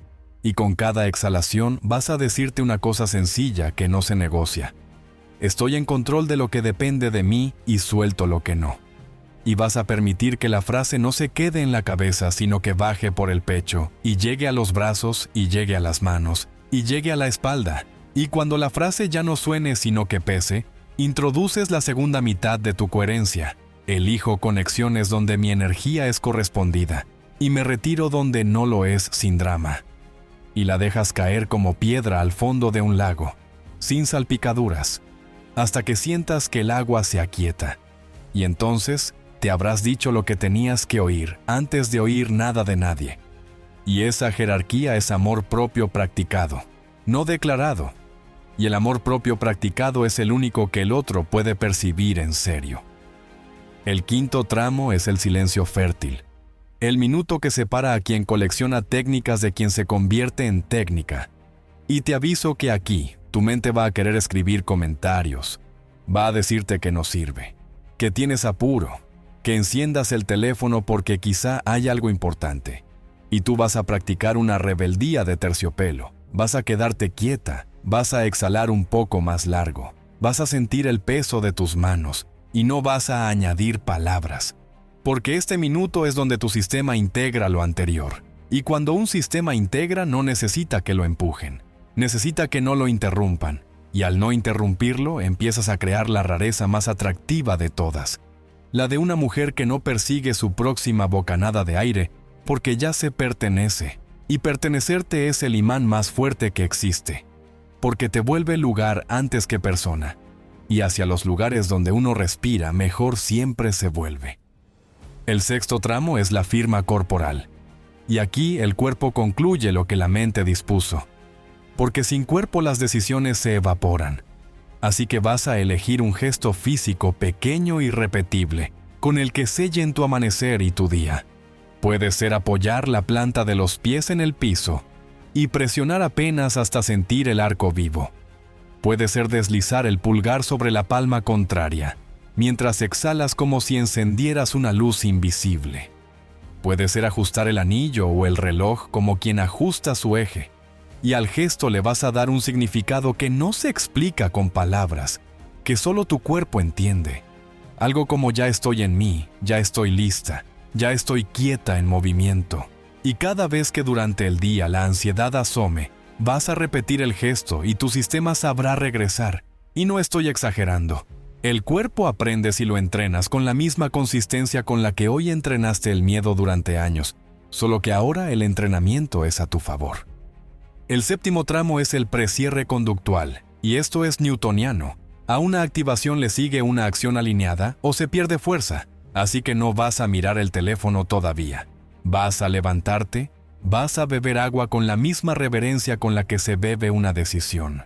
Y con cada exhalación vas a decirte una cosa sencilla que no se negocia. Estoy en control de lo que depende de mí y suelto lo que no. Y vas a permitir que la frase no se quede en la cabeza, sino que baje por el pecho, y llegue a los brazos, y llegue a las manos, y llegue a la espalda. Y cuando la frase ya no suene sino que pese, introduces la segunda mitad de tu coherencia. Elijo conexiones donde mi energía es correspondida, y me retiro donde no lo es sin drama. Y la dejas caer como piedra al fondo de un lago, sin salpicaduras, hasta que sientas que el agua se aquieta. Y entonces te habrás dicho lo que tenías que oír antes de oír nada de nadie. Y esa jerarquía es amor propio practicado, no declarado. Y el amor propio practicado es el único que el otro puede percibir en serio. El quinto tramo es el silencio fértil, el minuto que separa a quien colecciona técnicas de quien se convierte en técnica. Y te aviso que aquí tu mente va a querer escribir comentarios, va a decirte que no sirve, que tienes apuro, que enciendas el teléfono porque quizá hay algo importante. Y tú vas a practicar una rebeldía de terciopelo, vas a quedarte quieta, vas a exhalar un poco más largo, vas a sentir el peso de tus manos y no vas a añadir palabras, porque este minuto es donde tu sistema integra lo anterior. Y cuando un sistema integra no necesita que lo empujen, necesita que no lo interrumpan, y al no interrumpirlo empiezas a crear la rareza más atractiva de todas, la de una mujer que no persigue su próxima bocanada de aire porque ya se pertenece, y pertenecerte es el imán más fuerte que existe, porque te vuelve lugar antes que persona, y hacia los lugares donde uno respira mejor siempre se vuelve. El sexto tramo es la firma corporal, y aquí el cuerpo concluye lo que la mente dispuso, porque sin cuerpo las decisiones se evaporan. Así que vas a elegir un gesto físico pequeño y repetible, con el que sellen tu amanecer y tu día. Puede ser apoyar la planta de los pies en el piso y presionar apenas hasta sentir el arco vivo. Puede ser deslizar el pulgar sobre la palma contraria, mientras exhalas como si encendieras una luz invisible. Puede ser ajustar el anillo o el reloj como quien ajusta su eje, y al gesto le vas a dar un significado que no se explica con palabras, que solo tu cuerpo entiende. Algo como ya estoy en mí, ya estoy lista, ya estoy quieta en movimiento. Y cada vez que durante el día la ansiedad asome, vas a repetir el gesto y tu sistema sabrá regresar. Y no estoy exagerando. El cuerpo aprende si lo entrenas con la misma consistencia con la que hoy entrenaste el miedo durante años, solo que ahora el entrenamiento es a tu favor. El séptimo tramo es el precierre conductual, y esto es newtoniano. A una activación le sigue una acción alineada o se pierde fuerza, así que no vas a mirar el teléfono todavía. Vas a levantarte, vas a beber agua con la misma reverencia con la que se bebe una decisión.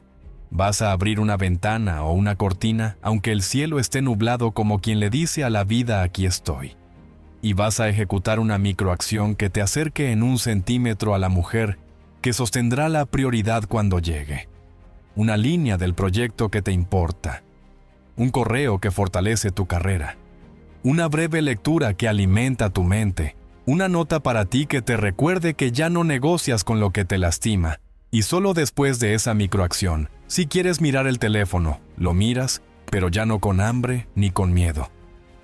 Vas a abrir una ventana o una cortina, aunque el cielo esté nublado, como quien le dice a la vida aquí estoy. Y vas a ejecutar una microacción que te acerque en 1 centímetro a la mujer que sostendrá la prioridad cuando llegue. Una línea del proyecto que te importa. Un correo que fortalece tu carrera. una breve lectura que alimenta tu mente, una nota para ti que te recuerde que ya no negocias con lo que te lastima. Y solo después de esa microacción, si quieres mirar el teléfono, lo miras, pero ya no con hambre ni con miedo,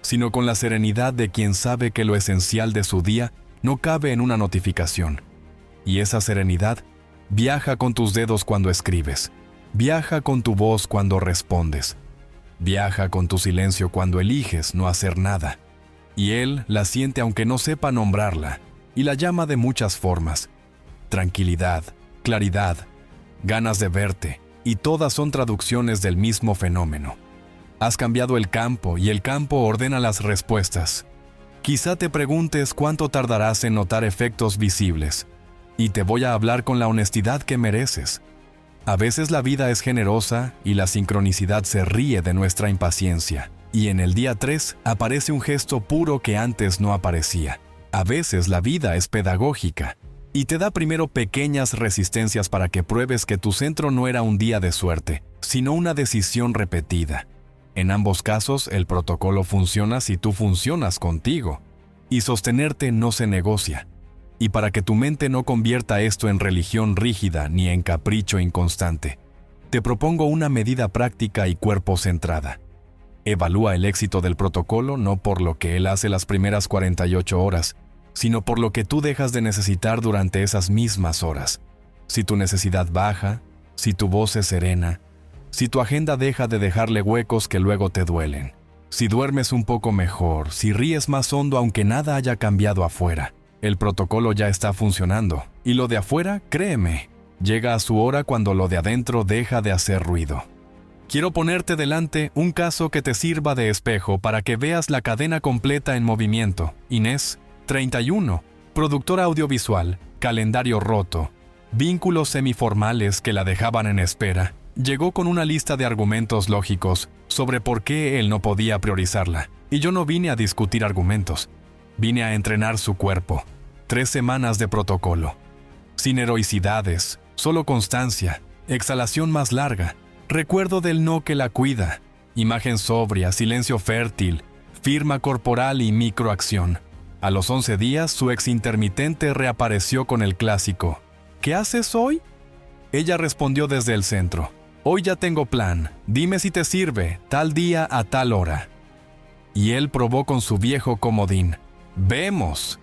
sino con la serenidad de quien sabe que lo esencial de su día no cabe en una notificación. Y esa serenidad viaja con tus dedos cuando escribes, viaja con tu voz cuando respondes, viaja con tu silencio cuando eliges no hacer nada. Y él la siente aunque no sepa nombrarla, y la llama de muchas formas. Tranquilidad, claridad, ganas de verte, y todas son traducciones del mismo fenómeno. Has cambiado el campo y el campo ordena las respuestas. Quizá te preguntes cuánto tardarás en notar efectos visibles, y te voy a hablar con la honestidad que mereces. A veces la vida es generosa y la sincronicidad se ríe de nuestra impaciencia, y en el día 3 aparece un gesto puro que antes no aparecía. A veces la vida es pedagógica, y te da primero pequeñas resistencias para que pruebes que tu centro no era un día de suerte, sino una decisión repetida. En ambos casos, el protocolo funciona si tú funcionas contigo, y sostenerte no se negocia. Y para que tu mente no convierta esto en religión rígida ni en capricho inconstante, te propongo una medida práctica y cuerpo centrada. Evalúa el éxito del protocolo no por lo que él hace las primeras 48 horas, sino por lo que tú dejas de necesitar durante esas mismas horas. Si tu necesidad baja, si tu voz es serena, si tu agenda deja de dejarle huecos que luego te duelen, si duermes un poco mejor, si ríes más hondo aunque nada haya cambiado afuera, el protocolo ya está funcionando. Y lo de afuera, créeme, llega a su hora cuando lo de adentro deja de hacer ruido. Quiero ponerte delante un caso que te sirva de espejo para que veas la cadena completa en movimiento. Inés, 31, productora audiovisual, calendario roto, vínculos semiformales que la dejaban en espera. Llegó con una lista de argumentos lógicos sobre por qué él no podía priorizarla. Y yo no vine a discutir argumentos. Vine a entrenar su cuerpo. 3 semanas de protocolo. Sin heroicidades, solo constancia, exhalación más larga, recuerdo del no que la cuida, imagen sobria, silencio fértil, firma corporal y microacción. A los 11 días, su ex intermitente reapareció con el clásico: ¿qué haces hoy? Ella respondió desde el centro: hoy ya tengo plan, dime si te sirve, tal día a tal hora. Y él probó con su viejo comodín: ¡vemos!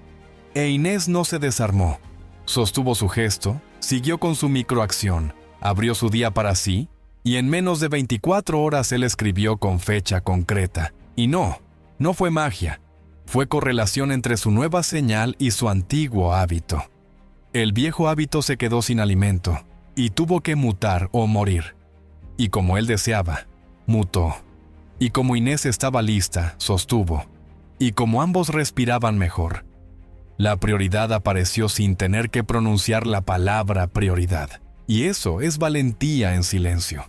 E Inés no se desarmó. Sostuvo su gesto, siguió con su microacción, abrió su día para sí, y en menos de 24 horas él escribió con fecha concreta. Y no fue magia, fue correlación entre su nueva señal y su antiguo hábito. El viejo hábito se quedó sin alimento, y tuvo que mutar o morir. Y como él deseaba, mutó. Y como Inés estaba lista, sostuvo. Y como ambos respiraban mejor, la prioridad apareció sin tener que pronunciar la palabra prioridad. Y eso es valentía en silencio.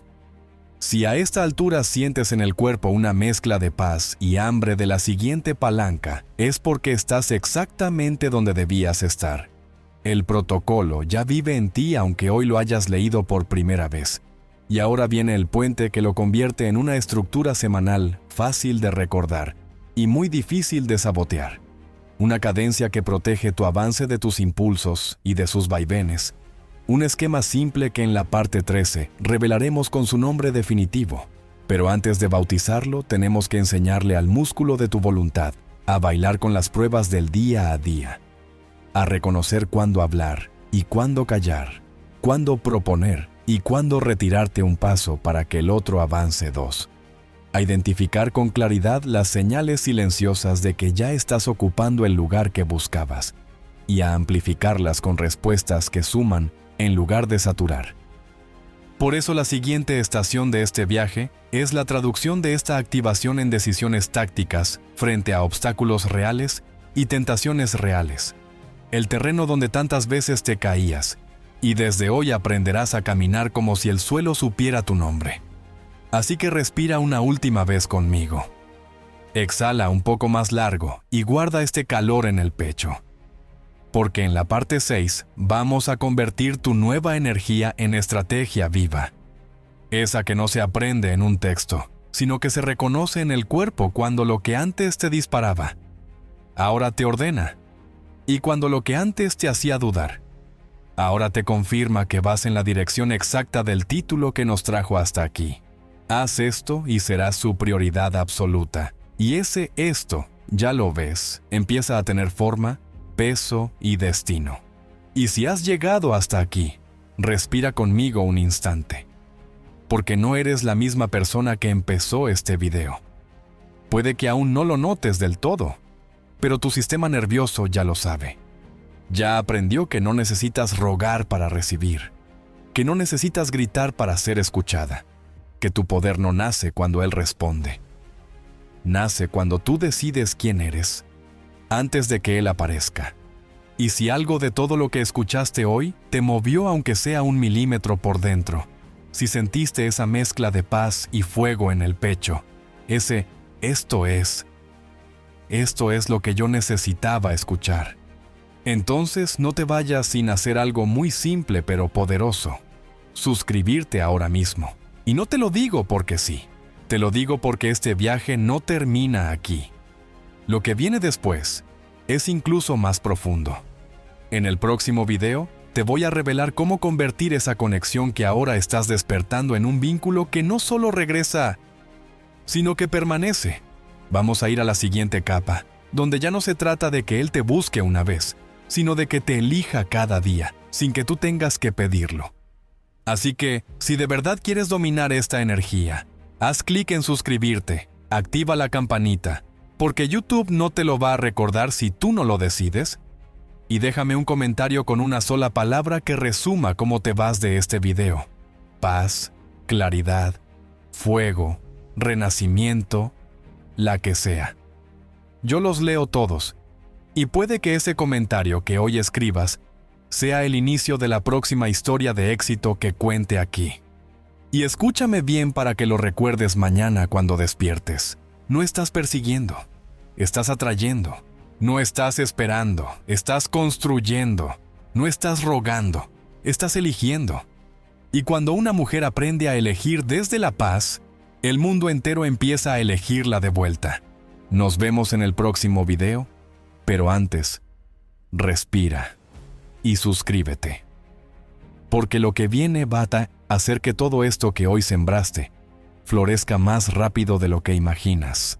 Si a esta altura sientes en el cuerpo una mezcla de paz y hambre de la siguiente palanca, es porque estás exactamente donde debías estar. El protocolo ya vive en ti aunque hoy lo hayas leído por primera vez. Y ahora viene el puente que lo convierte en una estructura semanal fácil de recordar y muy difícil de sabotear. Una cadencia que protege tu avance de tus impulsos y de sus vaivenes. Un esquema simple que en la parte 13 revelaremos con su nombre definitivo. Pero antes de bautizarlo, tenemos que enseñarle al músculo de tu voluntad a bailar con las pruebas del día a día. A reconocer cuándo hablar y cuándo callar, cuándo proponer y cuándo retirarte un paso para que el otro avance 2. A identificar con claridad las señales silenciosas de que ya estás ocupando el lugar que buscabas y a amplificarlas con respuestas que suman en lugar de saturar. Por eso la siguiente estación de este viaje es la traducción de esta activación en decisiones tácticas frente a obstáculos reales y tentaciones reales. El terreno donde tantas veces te caías, y desde hoy aprenderás a caminar como si el suelo supiera tu nombre. Así que respira una última vez conmigo. Exhala un poco más largo y guarda este calor en el pecho. Porque en la parte 6 vamos a convertir tu nueva energía en estrategia viva. Esa que no se aprende en un texto, sino que se reconoce en el cuerpo cuando lo que antes te disparaba, ahora te ordena, y cuando lo que antes te hacía dudar, ahora te confirma que vas en la dirección exacta del título que nos trajo hasta aquí. Haz esto y serás su prioridad absoluta. Y ese esto, ya lo ves, empieza a tener forma, peso y destino. Y si has llegado hasta aquí, respira conmigo un instante, porque no eres la misma persona que empezó este video. Puede que aún no lo notes del todo, pero tu sistema nervioso ya lo sabe. Ya aprendió que no necesitas rogar para recibir, que no necesitas gritar para ser escuchada, que tu poder no nace cuando Él responde. Nace cuando tú decides quién eres, antes de que Él aparezca. Y si algo de todo lo que escuchaste hoy te movió aunque sea 1 milímetro por dentro, si sentiste esa mezcla de paz y fuego en el pecho, esto es lo que yo necesitaba escuchar. Entonces no te vayas sin hacer algo muy simple pero poderoso: suscribirte ahora mismo. Y no te lo digo porque sí, te lo digo porque este viaje no termina aquí. Lo que viene después es incluso más profundo. En el próximo video te voy a revelar cómo convertir esa conexión que ahora estás despertando en un vínculo que no solo regresa, sino que permanece. Vamos a ir a la siguiente capa, donde ya no se trata de que Él te busque una vez, sino de que te elija cada día, sin que tú tengas que pedirlo. Así que, si de verdad quieres dominar esta energía, haz clic en suscribirte, activa la campanita, porque YouTube no te lo va a recordar si tú no lo decides, y déjame un comentario con una sola palabra que resuma cómo te vas de este video: paz, claridad, fuego, renacimiento, la que sea. Yo los leo todos, y puede que ese comentario que hoy escribas sea el inicio de la próxima historia de éxito que cuente aquí. Y escúchame bien para que lo recuerdes mañana cuando despiertes. No estás persiguiendo, estás atrayendo. No estás esperando, estás construyendo. No estás rogando, estás eligiendo. Y cuando una mujer aprende a elegir desde la paz, el mundo entero empieza a elegirla de vuelta. Nos vemos en el próximo video, pero antes, respira y suscríbete. Porque lo que viene va a hacer que todo esto que hoy sembraste florezca más rápido de lo que imaginas.